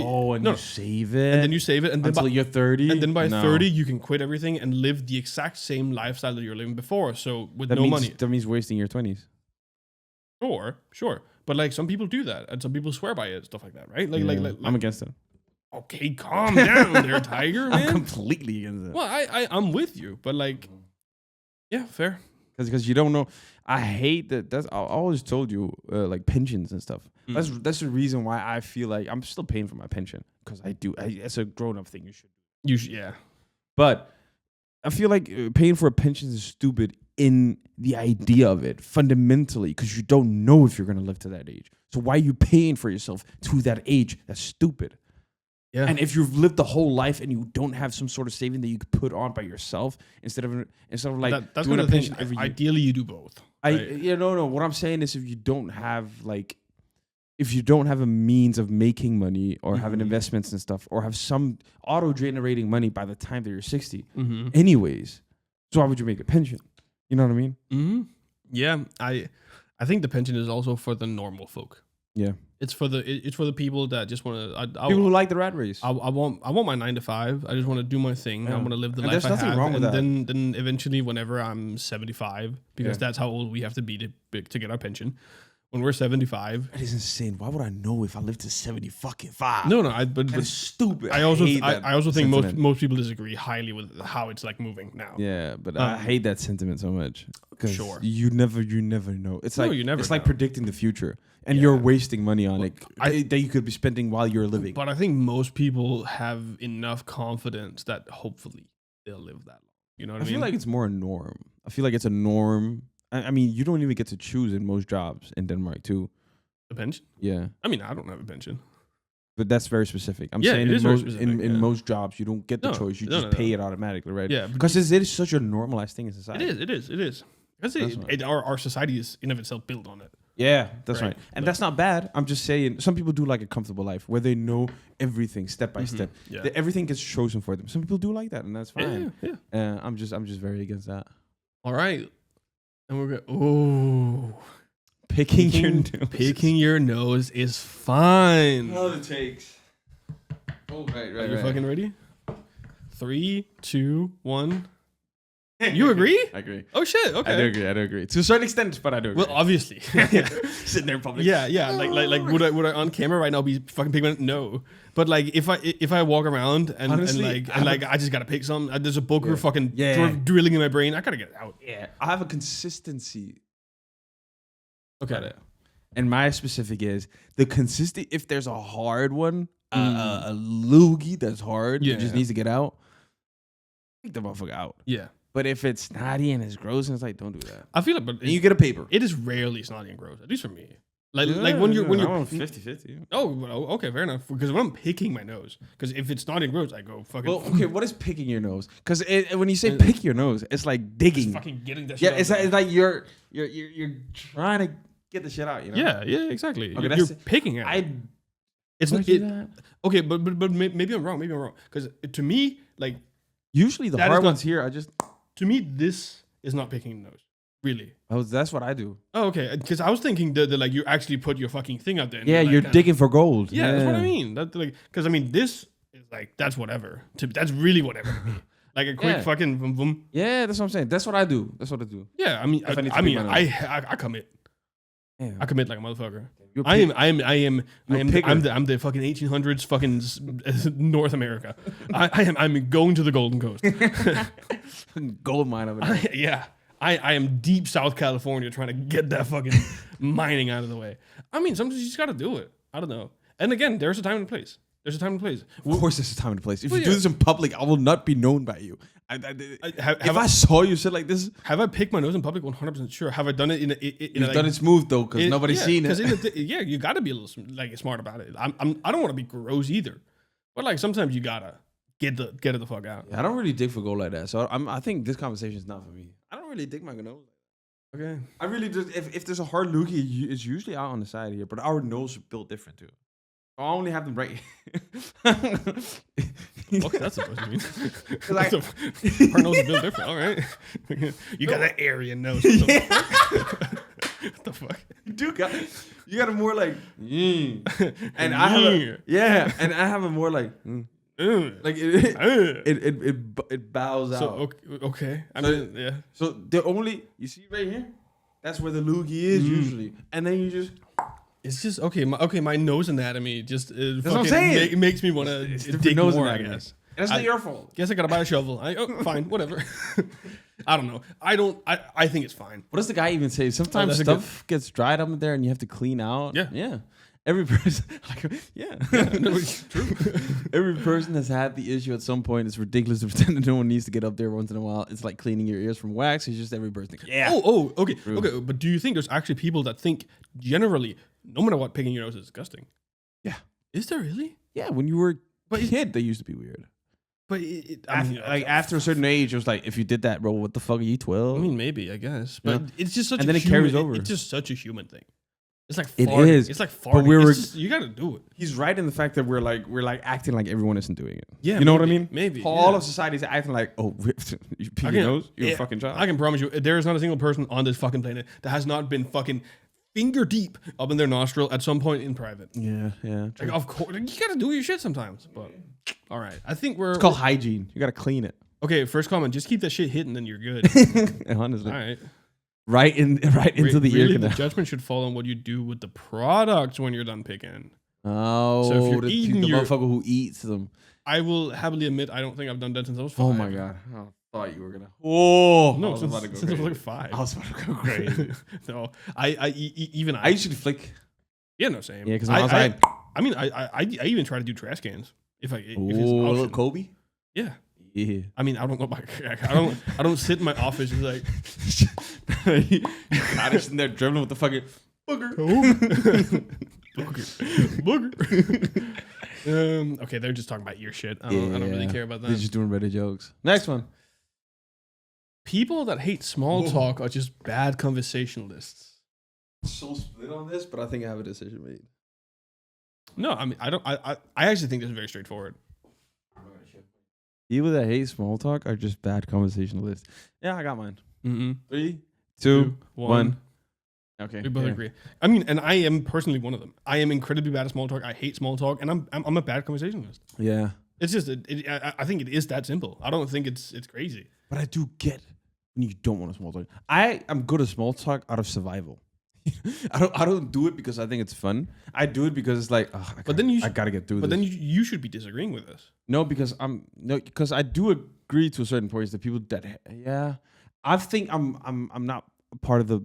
save it, and then you save it, and then until you're 30, and then by 30 you can quit everything and live the exact same lifestyle that you were living before. So with no money, that means wasting your 20s. Sure, but like some people do that, and some people swear by it, and stuff like that, right? Like I'm against it. Okay, calm down, there, Tiger. Man. I'm completely against it. Well, I'm with you, but like, yeah, fair. Because you don't know. I hate that. I always told you like pensions and stuff. That's the reason why I feel like I'm still paying for my pension because I do. It's a grown up thing. You should. Yeah. But I feel like paying for a pension is stupid in the idea of it fundamentally because you don't know if you're gonna live to that age. So why are you paying for yourself to that age? That's stupid. Yeah. And if you've lived the whole life and you don't have some sort of saving that you could put on by yourself instead of like that's doing a pension every year. Ideally, you do both. Right? No. What I'm saying is if you don't have a means of making money or having investments and stuff or have some auto-generating money by the time that you're 60 anyways, so why would you make a pension? You know what I mean? Mm-hmm. Yeah. I think the pension is also for the normal folk. Yeah. It's for the people that just want to people who like the rat race. I want my 9 to 5. I just want to do my thing. I want to live the life I have. Wrong with that. Then eventually, whenever I'm 75, because that's how old we have to be to get our pension. When we're 75, that is insane. Why would I know if I live to 75? No, but it's stupid. I also think most people disagree highly with how it's like moving now. Yeah, but I hate that sentiment so much. Sure, you never know. It's like it's like predicting the future, and you're wasting money on it that you could be spending while you're living. But I think most people have enough confidence that hopefully they'll live that long. You know what I mean? I feel like it's more a norm. I feel like it's a norm. I mean, you don't even get to choose in most jobs in Denmark too. A pension? Yeah. I mean, I don't have a pension. But that's very specific. I'm saying in most jobs, you don't get the choice. You just pay it automatically, right? Yeah. Because it is such a normalized thing in society. It is. Because our society is in of itself built on it. Yeah, that's right. And that's not bad. I'm just saying, some people do like a comfortable life where they know everything step by step. Yeah. Everything gets chosen for them. Some people do like that, and that's fine. Yeah. I'm just very against that. All right. And we're going, picking your nose is fine. All it takes. Oh, right. Are you fucking ready? 3, 2, 1. You agree? I agree. Oh shit. Okay. I do agree. To a certain extent, but I do agree. Well, obviously. Sitting there in public. Yeah. Like would I on camera right now be fucking picking? No. But like if I walk around and Honestly, I just gotta pick some. There's a booger fucking drilling in my brain. I gotta get it out. Yeah. I have a consistency. Okay. And my specific is the consistency. If there's a hard one, a loogie that's hard, that just needs to get out. Take the motherfucker out. Yeah. But if it's snotty and it's gross and it's like, don't do that. I feel it, but you get a paper. It is rarely snotty and gross, at least for me. Like when you're 50-50. Oh, okay, fair enough. Because when I'm picking my nose, because if it's snotty and gross, I go fucking. Well, okay, what is picking your nose? Because when you say pick your nose, it's like digging. It's fucking getting that shit out. It's like you're trying to get the shit out. You know? Yeah, exactly. Okay, you're picking it. Okay, but maybe I'm wrong. Because to me, like usually the hard ones here, to me, this is not picking the nose. Really? That's what I do. Oh, okay. Because I was thinking that like you actually put your fucking thing out there. Yeah, you're digging for gold. Yeah, that's what I mean. That like because I mean this is like that's whatever. That's really whatever to me. Like a quick fucking boom boom. Yeah, that's what I'm saying. That's what I do. Yeah, I mean, I commit. Yeah. I commit like a motherfucker. I'm the fucking 1800s fucking North America. I'm going to the Golden Coast. Gold mine over there. I am deep South California trying to get that fucking mining out of the way. I mean, sometimes you just got to do it. I don't know. And again, there's a time and a place. Of course there's a time and a place. If you do this in public, I will not be known by you. If I saw you shit like this... Have I picked my nose in public? 100% sure. Have I done it You've done it smooth though, because nobody's seen it. You got to be a little like smart about it. I don't want to be gross either. But like sometimes you got to get it the fuck out. Yeah, I don't really dig for gold like that. So I think this conversation is not for me. I don't really dig my nose. Okay. I really just... If there's a hard loogie, it's usually out on the side here. But our nose is built different too. I only have them right here. What that's supposed to mean? Our nose is built different. All right. You got that Aryan nose. What the fuck? You got a more like, and I have and I have a more like, like it bows out. So okay. I mean, yeah. So the only you see right here, that's where the loogie is usually, and then you just. It's just my nose anatomy just that's what I'm saying. Makes me want to dig more, anatomy. I guess. That's not your fault. Guess I gotta buy a shovel. Fine, whatever. I don't know. I think it's fine. What does the guy even say? Sometimes stuff gets dried up in there and you have to clean out. Yeah. Every person, no, it's true. Every person has had the issue at some point. It's ridiculous to pretend that no one needs to get up there once in a while. It's like cleaning your ears from wax. It's just every person. Yeah. Okay. True. Okay. But do you think there's actually people that think generally, no matter what, picking your nose is disgusting? Yeah. Is there really? Yeah. When you were a kid, they used to be weird. But after a certain age, it was like, if you did that, bro, what the fuck are you, 12? I mean, maybe, I guess. But it's just such and then it carries over. It's just such a human thing. It's like farting. It is. It's like farting. But you got to do it. He's right in the fact that we're like acting like everyone isn't doing it. Yeah, you know what I mean? Maybe all of society is acting like, oh, you pee your nose, you're a fucking child. I can promise you, there is not a single person on this fucking planet that has not been fucking finger deep up in their nostril at some point in private. Yeah. Like, of course, you got to do your shit sometimes. But all right, I think it's called hygiene. You got to clean it. Okay, first comment: just keep that shit hidden, then you're good. Honestly, all right. Right into the ear canal. The judgment should fall on what you do with the products when you're done picking. Oh, so if you're eating the motherfucker who eats them. I will happily admit I don't think I've done that since I was 5. Oh my god! I thought you were gonna. Oh no, since I was like 5. I was about to go crazy. No, I usually flick. Yeah, no, same. Yeah, because I mean, I even try to do trash cans if it's an option. Kobe. Yeah. Yeah. I mean, I don't know. I don't sit in my office and like. You got it in there dribbling with the fucking booger. Booger. Okay, they're just talking about your shit. I don't really care about that. They're just doing Reddit jokes. Next one. People that hate small talk are just bad conversationalists. So split on this, but I think I have a decision made. No, I mean, I don't. I actually think this is very straightforward. People that hate small talk are just bad conversationalists. Yeah, I got mine. 3, 2, 1. Okay, we both agree. I mean, and I am personally one of them. I am incredibly bad at small talk. I hate small talk, and I'm a bad conversationalist. Yeah, it's just I think it is that simple. I don't think it's crazy. But I do get when you don't want to small talk. I am good at small talk out of survival. I don't do it because I think it's fun. I do it because it's like, I gotta get through this. But then you should be disagreeing with this. No, because I do agree to a certain point that people that I think I'm not part of the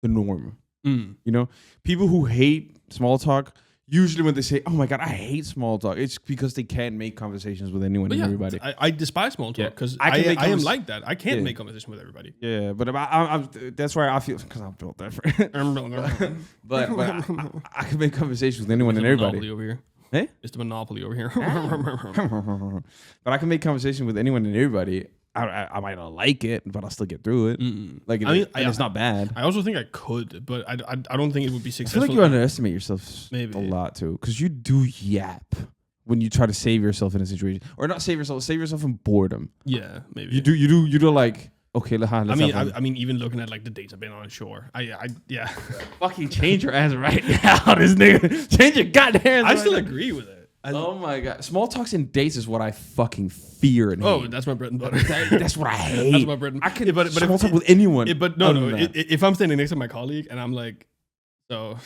norm. You know, people who hate small talk. Usually when they say, "Oh my God, I hate small talk," it's because they can't make conversations with anyone and everybody. I despise small talk because I am like that. I can't make conversation with everybody. Yeah, but I'm that's why I feel because I'm built different. but I can make conversations with anyone and everybody. Monopoly over here. Hey? It's the monopoly over here. But I can make conversation with anyone and everybody. I might not like it, but I'll still get through it. Like, it's not bad. I also think I could, but I don't think it would be successful. I feel like you underestimate yourself a lot too, because you do yap when you try to save yourself in a situation, or not save yourself from boredom. Yeah, maybe you do like. Okay, let's I mean, even looking at like the dates I've been on shore, yeah. Fucking change your ass right now, this nigga. Change your goddamn. I still agree with it. Oh my God, small talks and dates is what I fucking fear and hate. Oh, that's my bread and butter. That's what I hate. That's my bread and butter. But small talk with anyone. But no. If I'm standing next to my colleague and I'm like, so.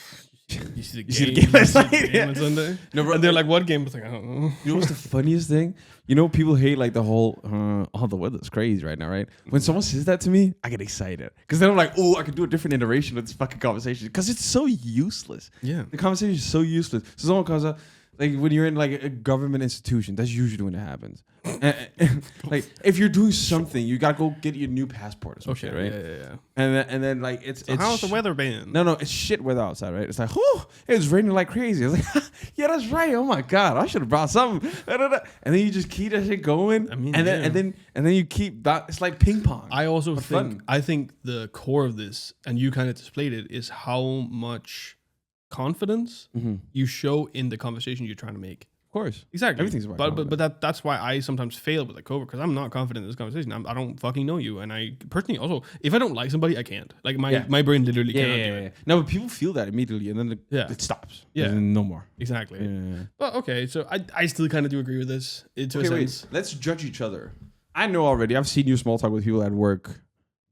You see the game on Sunday? No, bro, and they're like, what game? I was like, I don't know. You know what's the funniest thing? You know, people hate like the whole, the weather's crazy right now, right? When someone says that to me, I get excited. Because then I'm like, oh, I could do a different iteration of this fucking conversation. Because it's so useless. Yeah. The conversation is so useless. So someone comes up, like when you're in like a government institution, that's usually when it happens. Like if you're doing something, you gotta go get your new passport or some shit, right? Yeah. And then like it's how's the weather been? No, it's shit weather outside, right? It's like, it's raining like crazy. I was like, yeah, that's right. Oh my God, I should have brought something. And then you just keep that shit going. I mean, and then you keep that. It's like ping pong. I also think the core of this, and you kind of displayed it, is how much confidence you show in the conversation you're trying to make. Of course, exactly. Everything's about but that's why I sometimes fail with the cover, because I'm not confident in this conversation. I don't fucking know you, and I personally also, if I don't like somebody, I can't. Like my brain literally cannot do it. No, but people feel that immediately, and then it stops. Yeah, no more. Exactly. Yeah. But okay, so I still kind of do agree with this to a sense. Let's judge each other. I know already. I've seen you small talk with people at work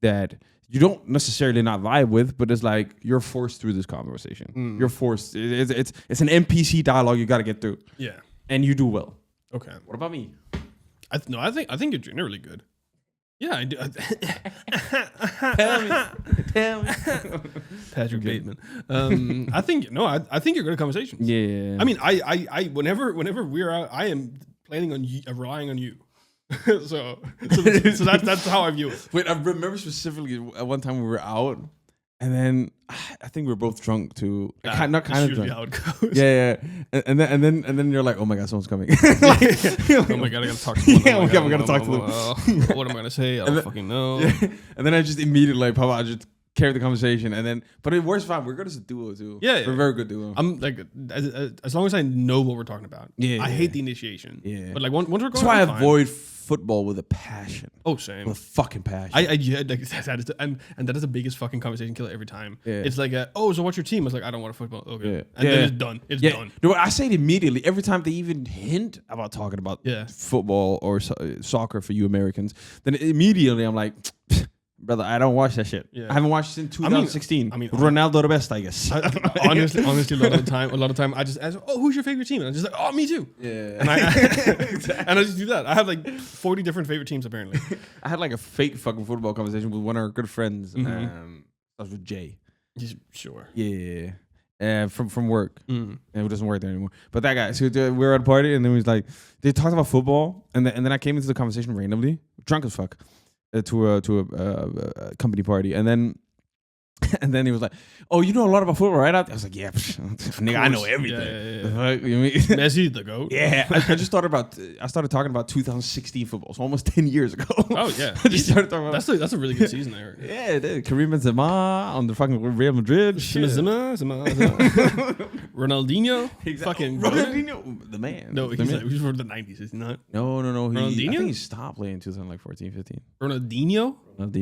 that you don't necessarily not vibe with, but it's like you're forced through this conversation. You're forced. It's an NPC dialogue you got to get through. Yeah. And you do well. Okay. What about me? I think you're generally good. Yeah, I do. Tell me. Patrick Bateman. I think you're good at conversations. Yeah. I mean, I whenever we're out, I am planning on relying on you. so that's how I view it. Wait, I remember specifically at one time we were out, and then I think we were both drunk too. Not kind of drunk. How it goes. Yeah. And then you're like, oh my God, someone's coming. Oh my God, I gotta talk to them. Yeah, we gotta talk to them. What am I gonna say? I don't fucking know. Yeah. And then I just immediately like, I just carry the conversation, but it works fine. We're good as a duo too. Yeah, we're a very good duo. I'm like, as long as I know what we're talking about. Yeah, I hate the initiation. Yeah, but like once we're going, that's why I avoid football with a passion. Oh, same. With a fucking passion. And that is the biggest fucking conversation killer every time. Yeah. It's like, so what's your team? I was like, I don't want to football. Okay. Yeah. And then it's done. It's done. No, I say it immediately. Every time they even hint about talking about football or soccer for you Americans, then immediately I'm like, brother, I don't watch that shit. Yeah. I haven't watched since 2016. I mean Ronaldo the best, I guess. honestly, a lot of the time, I just ask, who's your favorite team? And I'm just like, oh, me too. Yeah. And I just do that. I have like 40 different favorite teams apparently. I had like a fake fucking football conversation with one of our good friends. I was with Jay. Sure. Yeah. From work. And who doesn't work there anymore. But that guy, so we were at a party, and then we was like, they talked about football, and then I came into the conversation randomly, drunk as fuck. To a company party, and then he was like, "Oh, you know a lot about football, right?" I was like, "Yeah, nigga, I know everything." Yeah. You mean Messi the GOAT? Yeah, I just I started talking about 2016 football, so almost 10 years ago. Oh yeah, I just started talking about that's a really good season there. Yeah, it is. Karim Benzema on the fucking Real Madrid. Benzema. Ronaldinho. Exactly. Fucking Ronaldinho, the man. No, he's from the 90s, is he not? No. Ronaldinho? I think he stopped playing in 2014, 15. Ronaldinho. Not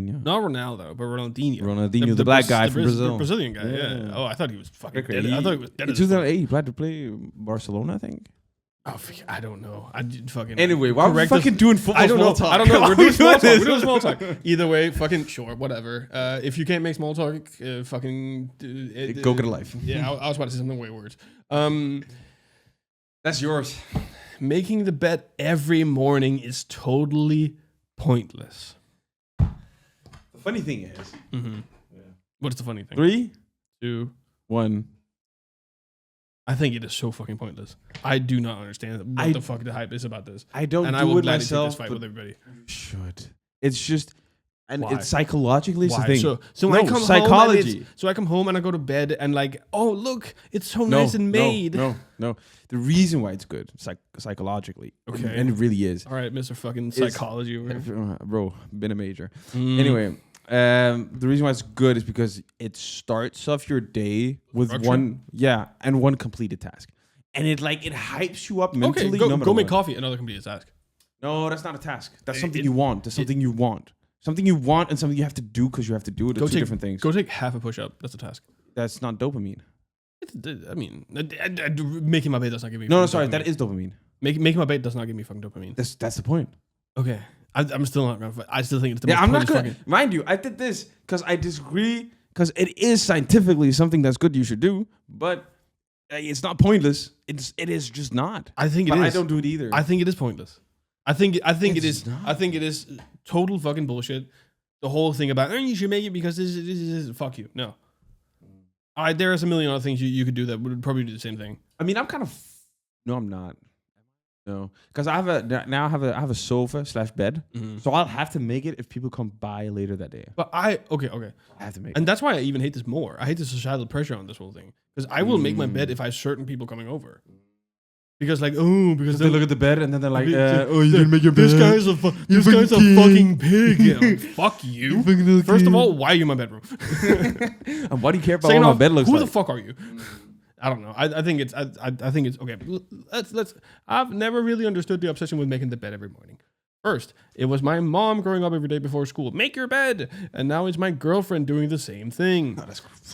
Ronaldo, but Ronaldinho, the black guy from Brazil. The Brazilian guy, yeah. Oh, I thought he was fucking dead. I thought he was dead. In 2008, he played to play Barcelona, I think. I don't know. I fucking. Anyway, why are we fucking doing football? I don't know. Talk? I don't know. We're doing small talk. We're doing small talk. Either way, fucking sure, whatever. If you can't make small talk, fucking go get a life. Yeah, I was about to say something way worse. That's yours. Making the bed every morning is totally pointless. The funny thing is, What's the funny thing? 3, 2, 1. I think it is so fucking pointless. I do not understand what the fuck the hype is about this. I don't and do I will it gladly myself. take this fight with everybody. You should. It's just, and Why? it's psychologically it's a Why? thing. So no, I come psychology. home so I come home and I go to bed and like, oh look, it's so nice and made. No. The reason why it's good, psychologically, Okay, and it really is. All right, Mr. Fucking Psychology over here. Bro, been a major. Anyway, the reason why it's good is because it starts off your day with one completed task. And it hypes you up mentally. Okay, go make coffee. Another completed task. No, that's not a task. That's something you want. That's something you want. Something you want and something you have to do because you have to do it. They're two different things. Go take half a push-up. That's a task. That's not dopamine. I mean, making my bed does not give me. No, sorry, that is dopamine. Making my bed does not give me fucking dopamine. That's the point. Okay, I'm still not gonna. I still think it's the most. I'm not gonna. Mind you, I did this because I disagree because it is scientifically something that's good you should do, but. It's not pointless. It is just not. I think it is. I don't do it either. I think it is pointless. I think it is. Not. I think it is total fucking bullshit. The whole thing about you should make it because this is fuck you. No. There is a million other things you could do that would probably do the same thing. I mean, I'm kind of. No, I'm not. No, because I have a sofa / bed, so I'll have to make it if people come by later that day. But I have to make and that's why I even hate this more. I hate the societal pressure on this whole thing because I will make my bed if I have certain people coming over. Because they look at the bed and then they're like, "Oh, you didn't make your bed. This guy's a fucking pig." You know, fuck you. First of all, why are you in my bedroom? And why do you care about what my bed looks like? Who the fuck are you? I don't know. I think it's okay. Let's. I've never really understood the obsession with making the bed every morning. First, it was my mom growing up every day before school. Make your bed, and now it's my girlfriend doing the same thing.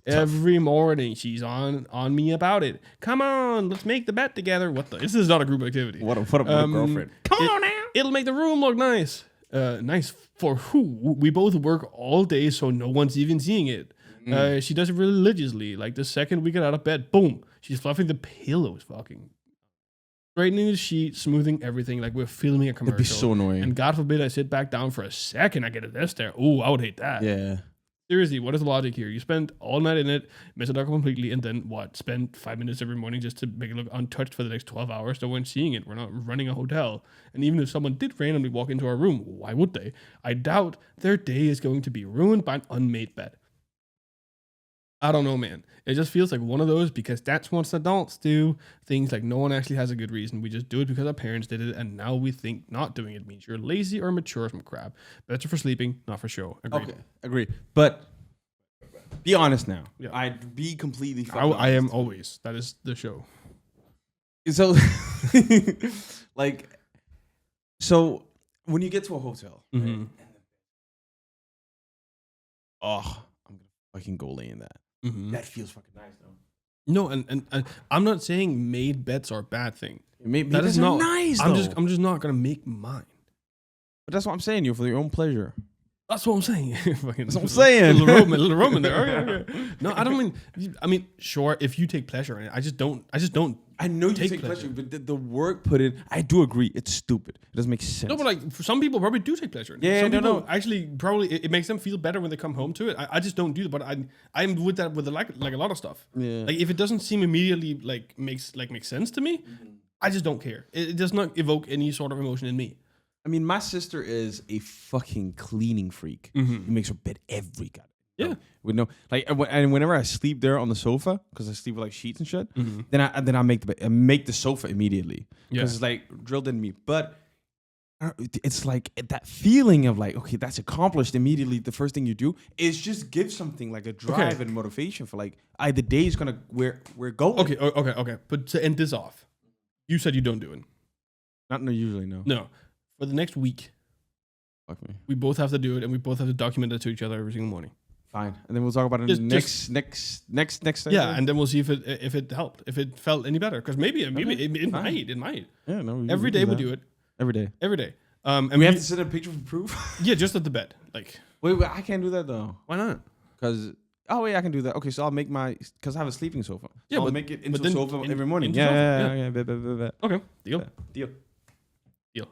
Every morning, she's on me about it. Come on, let's make the bed together. What the? This is not a group activity. What a girlfriend. Come on now. It'll make the room look nice. Nice for who? We both work all day, so no one's even seeing it. She does it religiously. Like the second we get out of bed, boom, she's fluffing the pillows, fucking straightening the sheet, smoothing everything like we're filming a commercial. That'd be so annoying. And God forbid I sit back down for a second, I get a desk there. Ooh, I would hate that. Yeah. Seriously, what is the logic here? You spend all night in it, mess it up completely, and then what? Spend 5 minutes every morning just to make it look untouched for the next 12 hours. So when seeing it, we're not running a hotel. And even if someone did randomly walk into our room, why would they? I doubt their day is going to be ruined by an unmade bed. I don't know, man. It just feels like one of those because that's what adults do. Things like no one actually has a good reason. We just do it because our parents did it, and now we think not doing it means you're lazy or mature or some crap. Better for sleeping, not for show. Agreed. Okay, agreed. But be honest now. Yeah. I'd be completely I am always. That is the show. So, so when you get to a hotel, right, I'm gonna fucking go lay in that. That feels fucking nice, though. No, and I'm not saying made beds are a bad thing. That is not nice. I'm just not gonna make mine. But that's what I'm saying. You're for your own pleasure. That's what I'm saying. That's what I'm saying. Little Roman there. Okay. No, I don't mean. I mean, sure. If you take pleasure in it, I just don't. I know you take pleasure, but the work put in. I do agree. It's stupid. It doesn't make sense. No, but like for some people probably do take pleasure in it. Yeah, some people no. Actually, probably it makes them feel better when they come home to it. I just don't do that. But I'm with that with like a lot of stuff. Yeah. Like if it doesn't seem immediately makes sense to me, I just don't care. It does not evoke any sort of emotion in me. I mean, my sister is a fucking cleaning freak. She makes her bed every goddamn. Yeah. With no and whenever I sleep there on the sofa, because I sleep with like sheets and shit, then I make the bed, I make the sofa immediately because it's like drilled in me. But it's like that feeling of like, okay, that's accomplished immediately. The first thing you do is just give something like a drive and motivation for like, the day is gonna we're going. Okay. But to end this off, you said you don't do it. Usually, no. No. For the next week, Fuck me. we both have to do it, and we both have to document it to each other every single morning. Fine. And then we'll talk about it next time. Yeah, and then we'll see if it helped, if it felt any better. Because maybe it might. Yeah, no. Every day we do it. Every day. And we have to send a picture for proof? Yeah, just at the bed. Like, wait, I can't do that though. Why not? Because I can do that. Okay, so I'll make because I have a sleeping sofa. So yeah, I'll make it into a sofa every morning. Yeah. Okay, deal.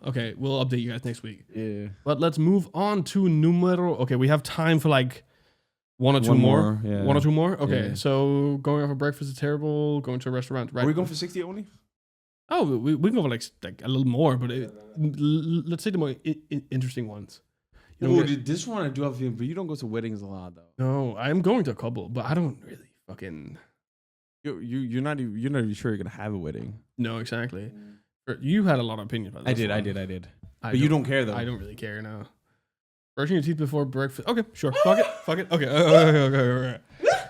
Okay, we'll update you guys next week. Yeah. But let's move on to numero. Okay, we have time for like one or two more. Yeah. One or two more? Okay, so going out for breakfast is terrible. Going to a restaurant, right? Are we going for 60 only? Oh, we can go for like a little more, but let's say the more interesting ones. This one I do have a feeling, but you don't go to weddings a lot though. No, I'm going to a couple, but I don't really fucking. You're not even sure you're gonna have a wedding. No, exactly. You had a lot of opinions about this. I did. But you don't care though. I don't really care now. Brushing your teeth before breakfast. Okay, sure. Fuck it. Okay.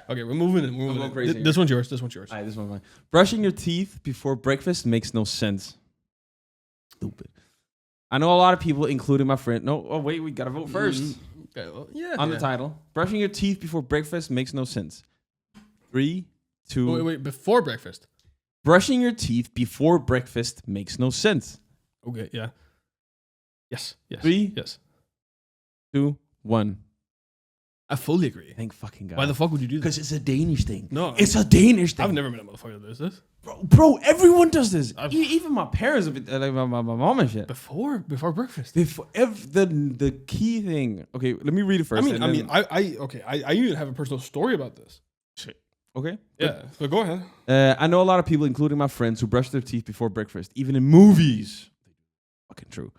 Okay, we're moving in. We're moving crazy. This one's yours. All right, this one's mine. Brushing your teeth before breakfast makes no sense. Stupid. I know a lot of people, including my friend. No, oh wait, we gotta vote first. Okay, well, yeah. On the title, brushing your teeth before breakfast makes no sense. 3, 2. Wait. Before breakfast. Brushing your teeth before breakfast makes no sense. Okay. Yeah. Yes. 3. Yes. 2, 1. I fully agree. Thank fucking God. Why the fuck would you do that? Because it's a Danish thing. No. It's a Danish thing. I've never met a motherfucker that does this. Bro, everyone does this. Even my parents, like my mom and shit. Before breakfast. The key thing. Okay, let me read it first. I even have a personal story about this. Shit. Okay. Yeah, but go ahead. I know a lot of people, including my friends, who brush their teeth before breakfast, even in movies. Fucking true.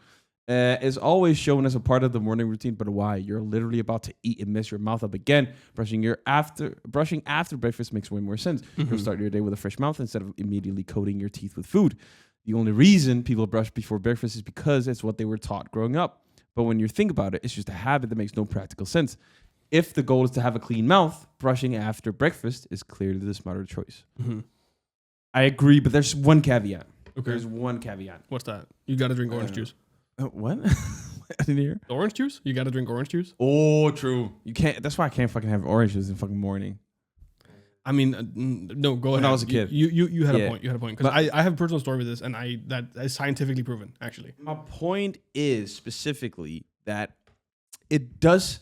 Is always shown as a part of the morning routine, but why? You're literally about to eat and mess your mouth up again. Brushing after breakfast makes way more sense. Mm-hmm. You'll start your day with a fresh mouth instead of immediately coating your teeth with food. The only reason people brush before breakfast is because it's what they were taught growing up. But when you think about it, it's just a habit that makes no practical sense. If the goal is to have a clean mouth, brushing after breakfast is clearly the smarter choice. Mm-hmm. I agree, but there's one caveat. Okay. There's one caveat. What's that? You got to drink orange juice. What? I didn't hear. Orange juice? You got to drink orange juice? Oh, true. You can't. That's why I can't fucking have oranges in fucking morning. I mean, no. Go ahead. When I was a kid, you had a point. You had a point because I have a personal story with this, and that is scientifically proven. Actually, my point is specifically that it does.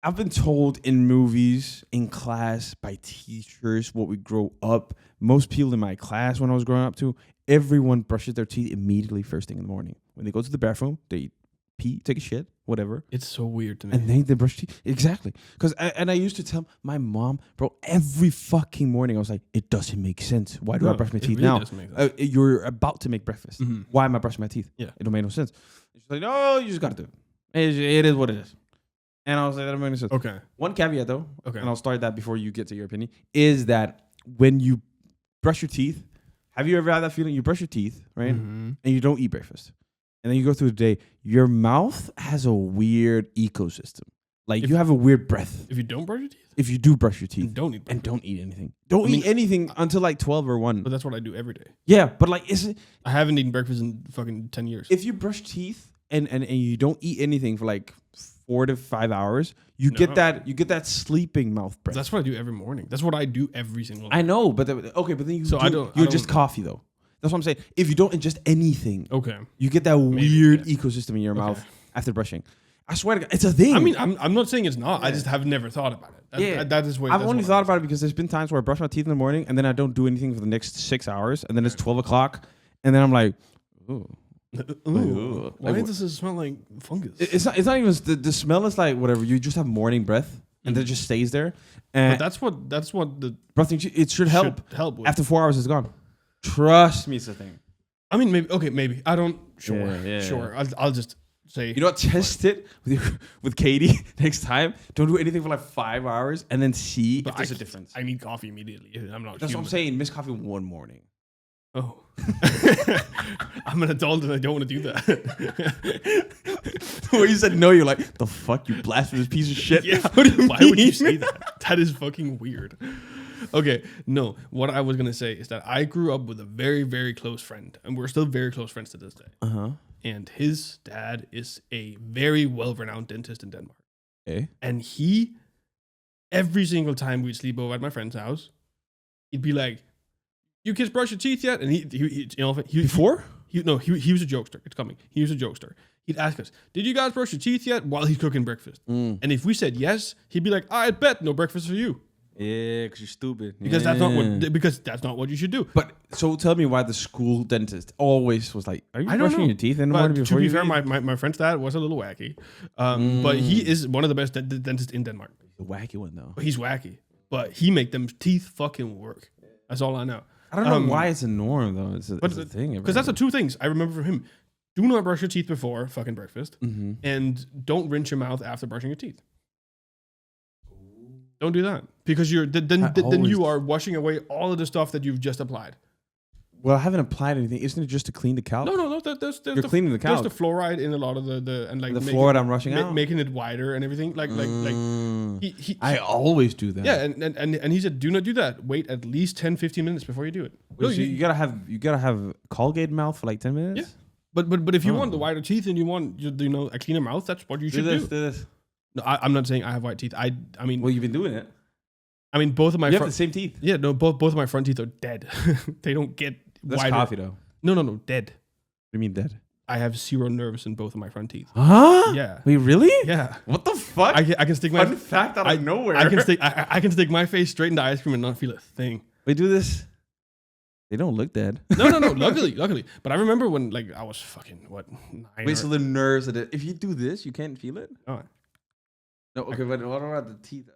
I've been told in movies, in class, by teachers, what we grow up. Most people in my class, when I was growing up too, everyone brushes their teeth immediately first thing in the morning. When they go to the bathroom, they pee, take a shit, whatever. It's so weird to me. And then they brush teeth. Exactly. Because I used to tell my mom, bro, every fucking morning I was like, it doesn't make sense. Why do I brush my teeth now? You're about to make breakfast. Mm-hmm. Why am I brushing my teeth? Yeah. It don't make no sense. She's like, no, you just got to do it. It is what it is. And I was like, that don't make any sense. Okay. One caveat though, okay, and I'll start that before you get to your opinion, is that when you brush your teeth, have you ever had that feeling? You brush your teeth, right? Mm-hmm. And you don't eat breakfast. And then you go through the day, your mouth has a weird ecosystem. Like you have a weird breath. If you don't brush your teeth? If you do brush your teeth. And don't eat breakfast. And don't eat anything. Don't eat anything until like 12 or 1. But that's what I do every day. Yeah, but like, is it? I haven't eaten breakfast in fucking 10 years. If you brush teeth and you don't eat anything for like 4 to 5 hours, you get that sleeping mouth breath. That's what I do every morning. That's what I do every single day. I know, but then you just coffee though. That's what I'm saying. If you don't ingest anything, okay, you get that weird ecosystem in your mouth after brushing. I swear to God, it's a thing. I mean, I'm not saying it's not. Yeah. I just have never thought about it. That is what I've only thought about it because there's been times where I brush my teeth in the morning and then I don't do anything for the next 6 hours, and then it's 12 o'clock, and then I'm like, ooh. Why does it smell like fungus? It's not even the smell is like whatever. You just have morning breath and it just stays there. And but that's what the breathing it should help with. After 4 hours it's gone. Trust me, it's a thing. I mean, maybe I don't. Sure. I'll just say. You know what? Test it with Katie next time. Don't do anything for like 5 hours and then see if there's a difference. I need coffee immediately. I'm not. That's what I'm saying. Miss coffee one morning. Oh. I'm an adult and I don't want to do that. Where you said no, you're like, the fuck, you blasphemous piece of shit. Yeah. Why would you say that? That is fucking weird. Okay, no. What I was going to say is that I grew up with a very, very close friend, and we're still very close friends to this day. Uh-huh. And his dad is a very well-renowned dentist in Denmark. Okay. And he every single time we'd sleep over at my friend's house, he'd be like, "You kids brush your teeth yet?" And he Before? He was a jokester. It's coming. He was a jokester. He'd ask us, "Did you guys brush your teeth yet?" While he's cooking breakfast. And if we said yes, he'd be like, "I bet no breakfast for you." Yeah, because you're stupid. Because that's not what you should do. But so tell me why the school dentist always was like, "Are you brushing your teeth in the morning before you?" To be fair, my friend's dad was a little wacky, but he is one of the best dentists in Denmark. The wacky one though. He's wacky, but he make them teeth fucking work. That's all I know. I don't know why it's a norm though. It's a thing. Because that's the two things I remember from him: do not brush your teeth before fucking breakfast, and don't rinse your mouth after brushing your teeth. Don't do that because then you are washing away all of the stuff that you've just applied. Well, I haven't applied anything. Isn't it just to clean the calc? No. You're cleaning the calc. There's the fluoride in a lot of the and like the fluoride I'm rushing out, making it wider and everything. Like he I always do that. Yeah, and he said, do not do that. Wait at least 10-15 minutes before you do it. No, so you gotta have Colgate mouth for like 10 minutes. Yeah, but if you want the wider teeth and you want a cleaner mouth, that's what you should do. Do this. No, I'm not saying I have white teeth. I mean, well, you've been doing it. I mean, both of my you have the same teeth. Yeah, no, both of my front teeth are dead. They don't get That's wider. coffee though. No, dead. What do you mean dead? I have 0 nerves in both of my front teeth. Huh? Yeah. Wait, really? Yeah. What the fuck? I can stick my fun fact out of nowhere. I can stick my face straight into ice cream and not feel a thing. Wait, do this. They don't look dead. No. Luckily. But I remember when like I was fucking 9. Wait, so the nerves if you do this, you can't feel it? Oh. No, okay, but what about the teeth?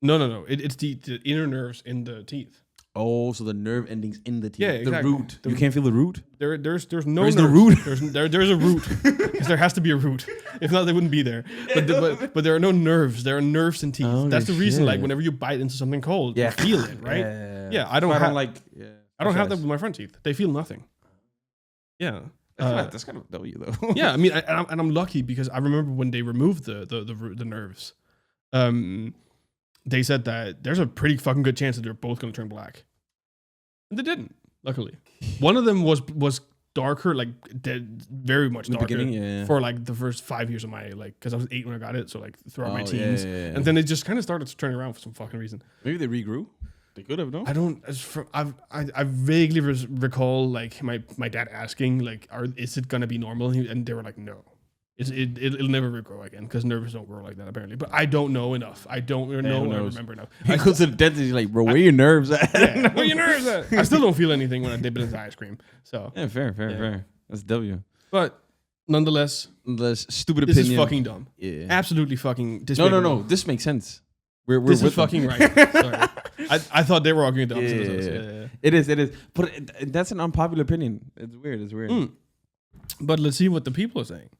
No. It's the inner nerves in the teeth. Oh, so the nerve endings in the teeth. Yeah, exactly. The root. You can't feel the root? There's no Where's the nerves. root? There's a root. Because there has to be a root. If not, they wouldn't be there. But there are no nerves. There are nerves in teeth. Oh, that's the reason. Like whenever you bite into something cold, you feel it, right? Yeah. I don't have that with my front teeth. They feel nothing. Yeah. That's kind of W though. Yeah, I mean, and I'm lucky because I remember when they removed the nerves. They said that there's a pretty fucking good chance that they're both going to turn black. And they didn't, luckily. One of them was darker, like very much darker for like the first 5 years of my, like, because I was 8 when I got it, so like throughout my teens. And then it just kind of started to turn around for some fucking reason. Maybe they regrew. They could have, no? I don't, I vaguely recall like my dad asking, like, is it going to be normal? And they were like, no. It'll never regrow again because nerves don't grow like that apparently. But I don't know enough. I don't know. I remember enough. He goes to the dentist. He's like, "Bro, where are your nerves at?" Yeah, where your nerves at? I still don't feel anything when I dip it into ice cream. So yeah, fair. That's W. But nonetheless, stupid this opinion. is fucking dumb. Yeah, absolutely fucking. No. This makes sense. This is fucking right. Sorry, I thought they were arguing the opposite. It is. But that's an unpopular opinion. It's weird. But let's see what the people are saying.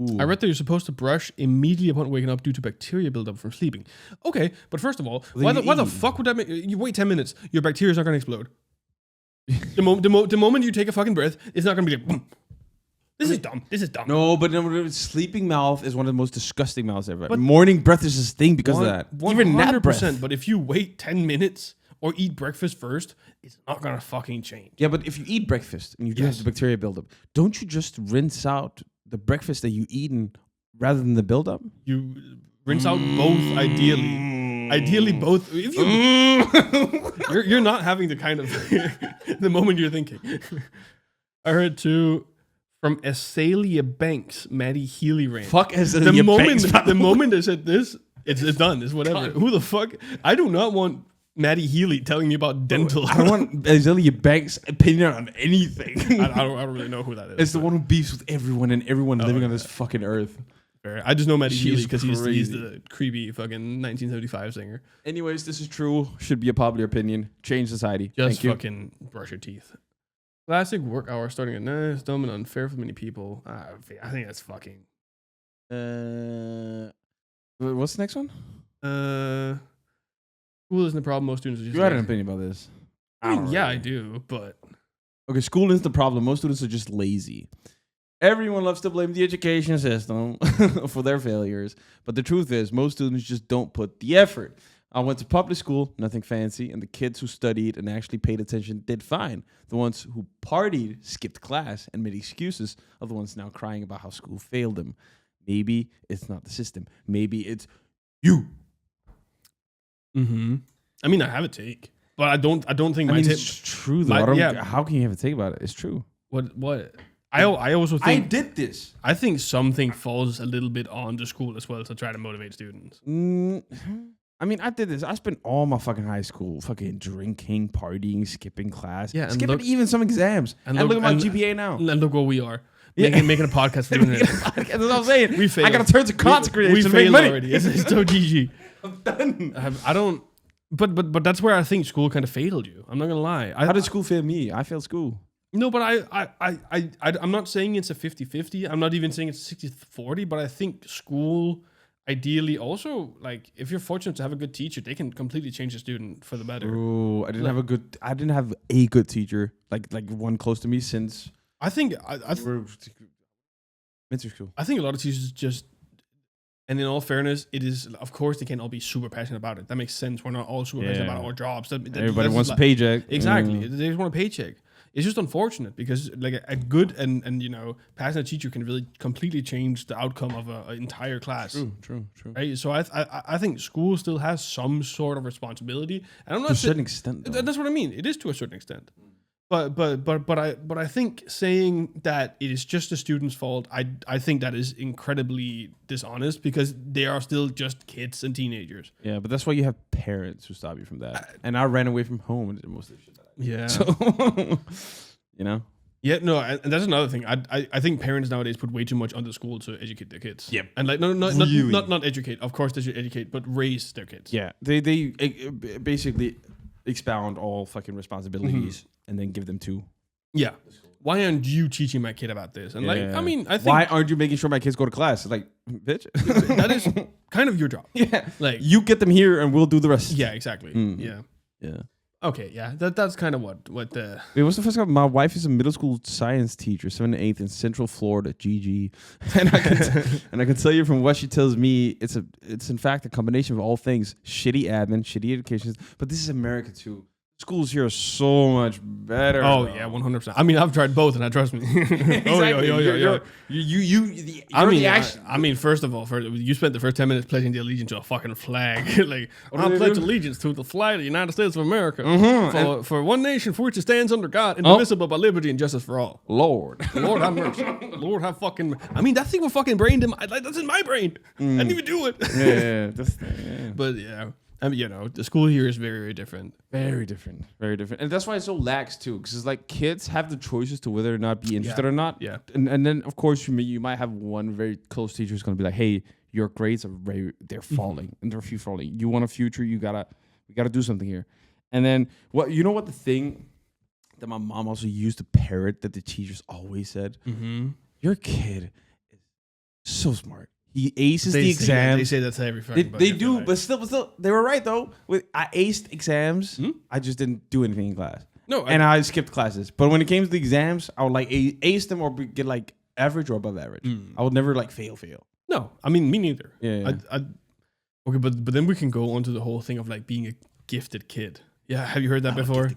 Ooh. I read that you're supposed to brush immediately upon waking up due to bacteria buildup from sleeping. Okay, but first of all, why the fuck would that make you wait 10 minutes? Your bacteria is not going to explode. the moment you take a fucking breath, it's not going to be like, boom. This is dumb. No, but sleeping mouth is one of the most disgusting mouths ever. But morning breath is this thing because of that. Even that breath. But if you wait 10 minutes or eat breakfast first, it's not going to fucking change. Yeah, but if you eat breakfast and you do have the bacteria buildup, don't you just rinse out the breakfast that you eaten rather than the buildup? You rinse out both, ideally both. If you, you're not having the kind of the moment you're thinking. I heard too from Azalea Banks, Maddie Healy ran. Fuck Azalea Banks. The moment I said this, it's done. It's whatever. God. Who the fuck? I do not want Maddie Healy telling me about dental. I don't want Azalea Banks' opinion on anything. I don't really know who that is. It's the one who beefs with everyone and everyone living on this fucking earth. Fair. I just know Maddie Healy because he's the creepy fucking 1975 singer. Anyways, this is true. Should be a popular opinion. Change society. Just fucking brush your teeth. Classic work hour starting at 9. It's dumb and unfair for many people. I think that's fucking. What's the next one? School isn't the problem. Most students are just. You had an opinion about this. I mean, I do, but. Okay, school isn't the problem. Most students are just lazy. Everyone loves to blame the education system for their failures. But the truth is, most students just don't put the effort. I went to public school, nothing fancy, and the kids who studied and actually paid attention did fine. The ones who partied, skipped class, and made excuses are the ones now crying about how school failed them. Maybe it's not the system. Maybe it's you. Mm-hmm. I mean, I have a take, but I don't think. It's true though. How can you have a take about it? It's true. What? I also think I did this. I think something falls a little bit on the school as well to try to motivate students. I mean, I did this. I spent all my fucking high school fucking drinking, partying, skipping class, skipping even some exams. And look at my GPA now. And look what we are. Making a podcast for doing it. That's what I'm saying. We failed. I gotta turn to content creation to make failed money. already. It's so GG. I'm done. I don't. But that's where I think school kind of failed you. I'm not gonna lie. How did school fail me? I failed school. No, but I'm not saying it's a 50-50. I'm not even saying it's a 60-40, but I think school ideally also, like, if you're fortunate to have a good teacher, they can completely change the student for the better. Oh, I didn't have a good teacher, like one close to me since I think middle school. I think a lot of teachers just, and in all fairness, it is, of course, they can't all be super passionate about it. That makes sense. We're not all super passionate about our jobs. Everybody wants a paycheck. Exactly. They just want a paycheck. It's just unfortunate because like a good and passionate teacher can really completely change the outcome of an entire class. True. Right. So I think school still has some sort of responsibility, and I'm not to a certain extent. That's what I mean. It is to a certain extent, but I think saying that it is just the student's fault, I think that is incredibly dishonest because they are still just kids and teenagers. Yeah, but that's why you have parents who stop you from that. And I ran away from home and did most of the shit. Yeah. So, Yeah, no, and that's another thing. I think parents nowadays put way too much on the school to educate their kids. Yep. And like not educate. Of course they should educate, but raise their kids. Yeah. They basically expound all fucking responsibilities and then give them to. Yeah. Why aren't you teaching my kid about this? And I think why aren't you making sure my kids go to class? It's like, bitch. That is kind of your job. Yeah. Like you get them here and we'll do the rest. Yeah, exactly. Yeah. Okay, yeah, that's kind of what the. It was the first time. My wife is a middle school science teacher, 7th and 8th in Central Florida, GG, and I can tell you from what she tells me, it's in fact a combination of all things: shitty admin, shitty education. But this is America too. Schools here are so much better. Oh yeah, 100%. I mean, I've tried both, and I trust me. Exactly. I mean, first of all, you spent the first 10 minutes pledging the allegiance to a fucking flag. Like, I pledge allegiance to the flag of the United States of America, for one nation for which it stands under God, indivisible by liberty and justice for all. Lord have mercy. Lord have fucking. I mean, that thing was fucking brained in my. Like, that's in my brain. I didn't even do it. Yeah. But yeah. I mean, the school here is very, very different. Very different. And that's why it's so lax, too. Because it's like kids have the choices to whether or not be interested or not. Yeah. And then, of course, you might have one very close teacher who's going to be like, hey, your grades are they're falling. And they're falling. You want a future, we got to do something here. And then, what the thing that my mom also used to parrot that the teachers always said? Mm-hmm. Your kid is so smart. He aces the exam. They say that to every fucking They do, but still, they were right though. I aced exams. I just didn't do anything in class. No, I skipped classes. But when it came to the exams, I would like ace them or get like average or above average. I would never like fail. No, I mean me neither. Yeah. Okay, but then we can go on to the whole thing of like being a gifted kid. Yeah, have you heard that before?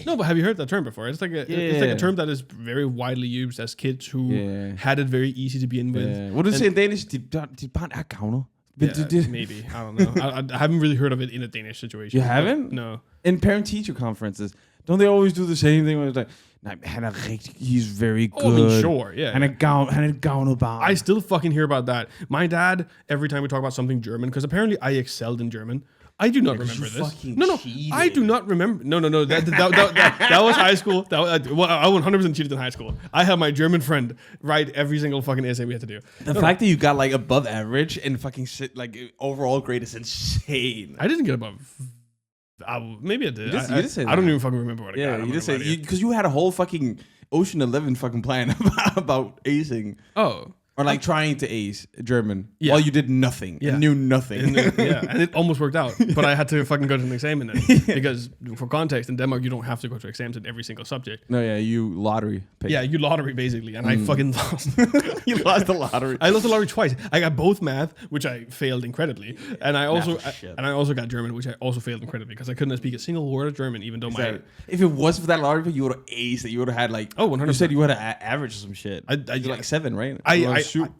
No, but have you heard that term before? It's like a term that is very widely used as kids who had it very easy to be in with. What does it say in Danish? Did barn er gavner? Maybe. I don't know. I haven't really heard of it in a Danish situation. You haven't? No. In parent-teacher conferences, don't they always do the same thing? Where it's like, he's very good. Oh, I mean, sure, yeah. Han er gavnet barn. I still fucking hear about that. My dad, every time we talk about something German, because apparently I excelled in German. I do not remember this. No, I do not remember. No. That was high school. I 100% cheated in high school. I had my German friend write every single fucking essay we had to do. The fact that you got like above average and fucking shit, like overall grade is insane. I didn't get above. Maybe I did. You did say that. I don't even fucking remember what I got. Yeah, you did say because you had a whole fucking Ocean 11 fucking plan about acing. Oh. Or like trying to ace German while you did nothing. Yeah. Knew nothing. And it almost worked out. But I had to fucking go to an exam in it. Because for context, in Denmark, you don't have to go to exams in every single subject. No, you lottery. Yeah, you lottery basically. And I fucking lost. You lost the lottery. I lost the lottery twice. I got both math, which I failed incredibly. And I also got German, which I also failed incredibly because I couldn't speak a single word of German, even though if it wasn't for that lottery, you would have aced it. You would have had like... Oh, 100%. You said you would have averaged some shit. I like 7, right?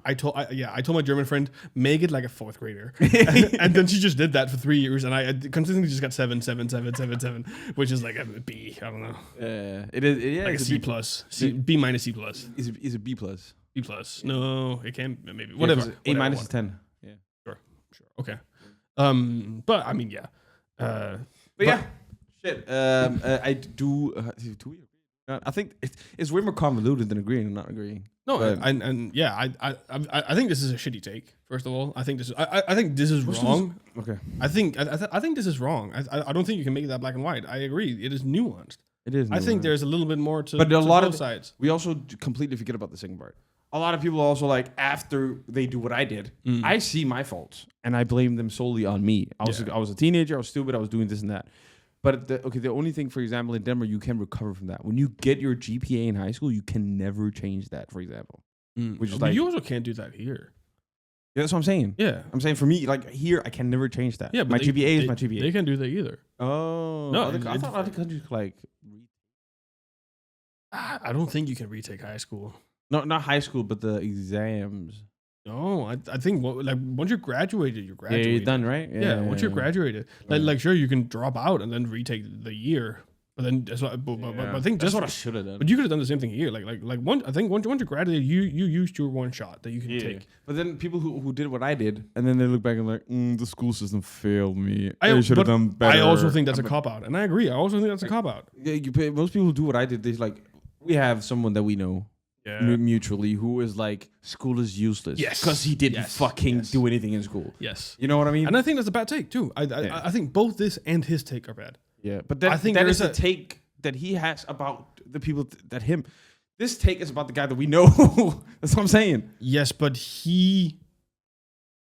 I told my German friend, make it like a 4th grader, and then she just did that for 3 years, and I consistently just got 7, 7, 7, 7, 7, which is like a B. I don't know. It is. Yeah, like a C plus, B minus, C plus. Is a B plus? B plus. No, it can't. Maybe whatever. A minus is 10. Yeah. Sure. Okay. But I mean, yeah. But yeah. Shit. I do. I think it's way more convoluted than agreeing and not agreeing. No, I think this is a shitty take. First of all, I think this is wrong. Okay. I think this is wrong. I don't think you can make it that black and white. I agree. It is nuanced. It is. I think there's a little bit more to. But a lot of sides. We also completely forget about the second part. A lot of people also like after they do what I did, I see my faults and I blame them solely on me. I was a teenager. I was stupid. I was doing this and that. But the only thing, for example, in Denver, you can recover from that. When you get your GPA in high school, you can never change that, for example. Which is but you also can't do that here. Yeah, that's what I'm saying. Yeah. I'm saying for me, like here, I can never change that. Yeah, but my GPA is my GPA. They can't do that either. Oh. No, I thought other countries like... I don't think you can retake high school. No, not high school, but the exams. No, I think once you're graduated, you're graduated. Yeah, you're done, right? Yeah, once you're graduated. Like sure, you can drop out and then retake the year. But then that's what, but I think that's what I should have done. But you could have done the same thing here. I think once you graduated, you used your one shot that you can take. But then people who did what I did, and then they look back and like, the school system failed me. I should have done better. I also think that's a cop out, and I agree. I also think that's a cop out. Yeah, most people who do what I did, they like, we have someone that we know. Mutually, who is like, school is useless. Yes. Because he didn't do anything in school. Yes. You know what I mean? And I think that's a bad take, too. I think both this and his take are bad. Yeah. But I think that is a take that he has about the people that him. This take is about the guy that we know. That's what I'm saying. Yes, but he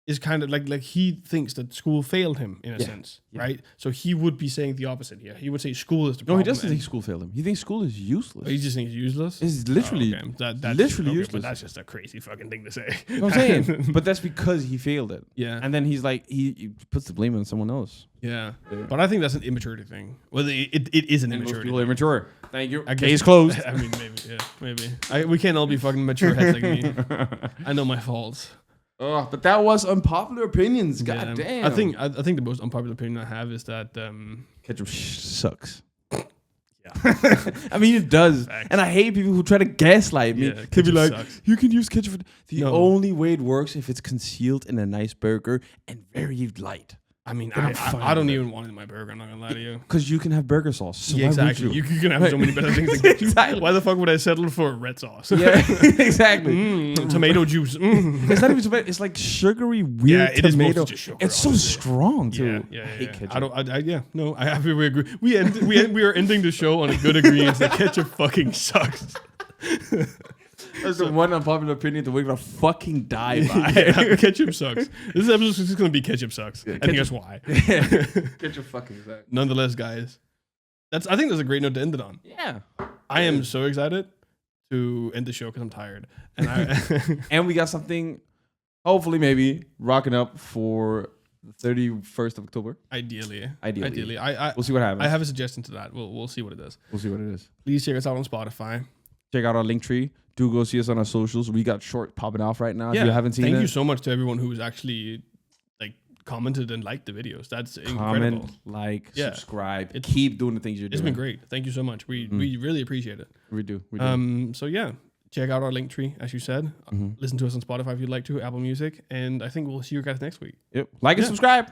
is kind of like he thinks that school failed him in a sense, right? So he would be saying the opposite here. He would say school is the problem. No, he doesn't think school failed him. He thinks school is useless. He just thinks it's useless? It's literally, that's literally useless. But that's just a crazy fucking thing to say. You know what I'm saying? But that's because he failed it. Yeah. And then he's like, he puts the blame on someone else. Yeah. But I think that's an immaturity thing. Well, it is an immaturity. Most people are immature. Thank you. Case closed. I mean, maybe. We can't all be fucking mature heads like me. I know my faults. Oh, but that was unpopular opinions. God damn. I think the most unpopular opinion I have is that ketchup sucks. Yeah. I mean, it does. Facts. And I hate people who try to gaslight me. Yeah, can be like, sucks. You can use ketchup. The only way it works if it's concealed in a nice burger and very light. I mean, I don't even want it in my burger. I'm not gonna lie to you. Because you can have burger sauce. So yeah, exactly. You can have so many better things than ketchup. Exactly. Why the fuck would I settle for red sauce? Yeah, exactly. Tomato juice. It's not even tomato. It's like sugary, weird tomato. It is sugar, it's so strong too. Yeah. I hate ketchup. I have to agree. We are ending the show on a good agreement that ketchup fucking sucks. That's the one unpopular opinion that we're gonna fucking die by. Yeah, ketchup sucks. This episode is just gonna be ketchup sucks. Yeah, and here's why. Ketchup fucking sucks. Nonetheless, guys, I think that's a great note to end it on. Yeah. I am so excited to end the show because I'm tired. And we got something, hopefully maybe, rocking up for the 31st of October. Ideally. We'll see what happens. I have a suggestion to that. We'll see what it is. We'll see what it is. Please check us out on Spotify. Check out our link tree. Do go see us on our socials. We got short popping off right now. Yeah, if you haven't seen it. Thank you so much to everyone who's actually commented and liked the videos. That's incredible. Comment, subscribe. Keep doing the things you're doing. It's been great. Thank you so much. We really appreciate it. We do. So yeah, check out our link tree, as you said. Listen to us on Spotify if you'd like to, Apple Music, and I think we'll see you guys next week. Yep. Like and subscribe.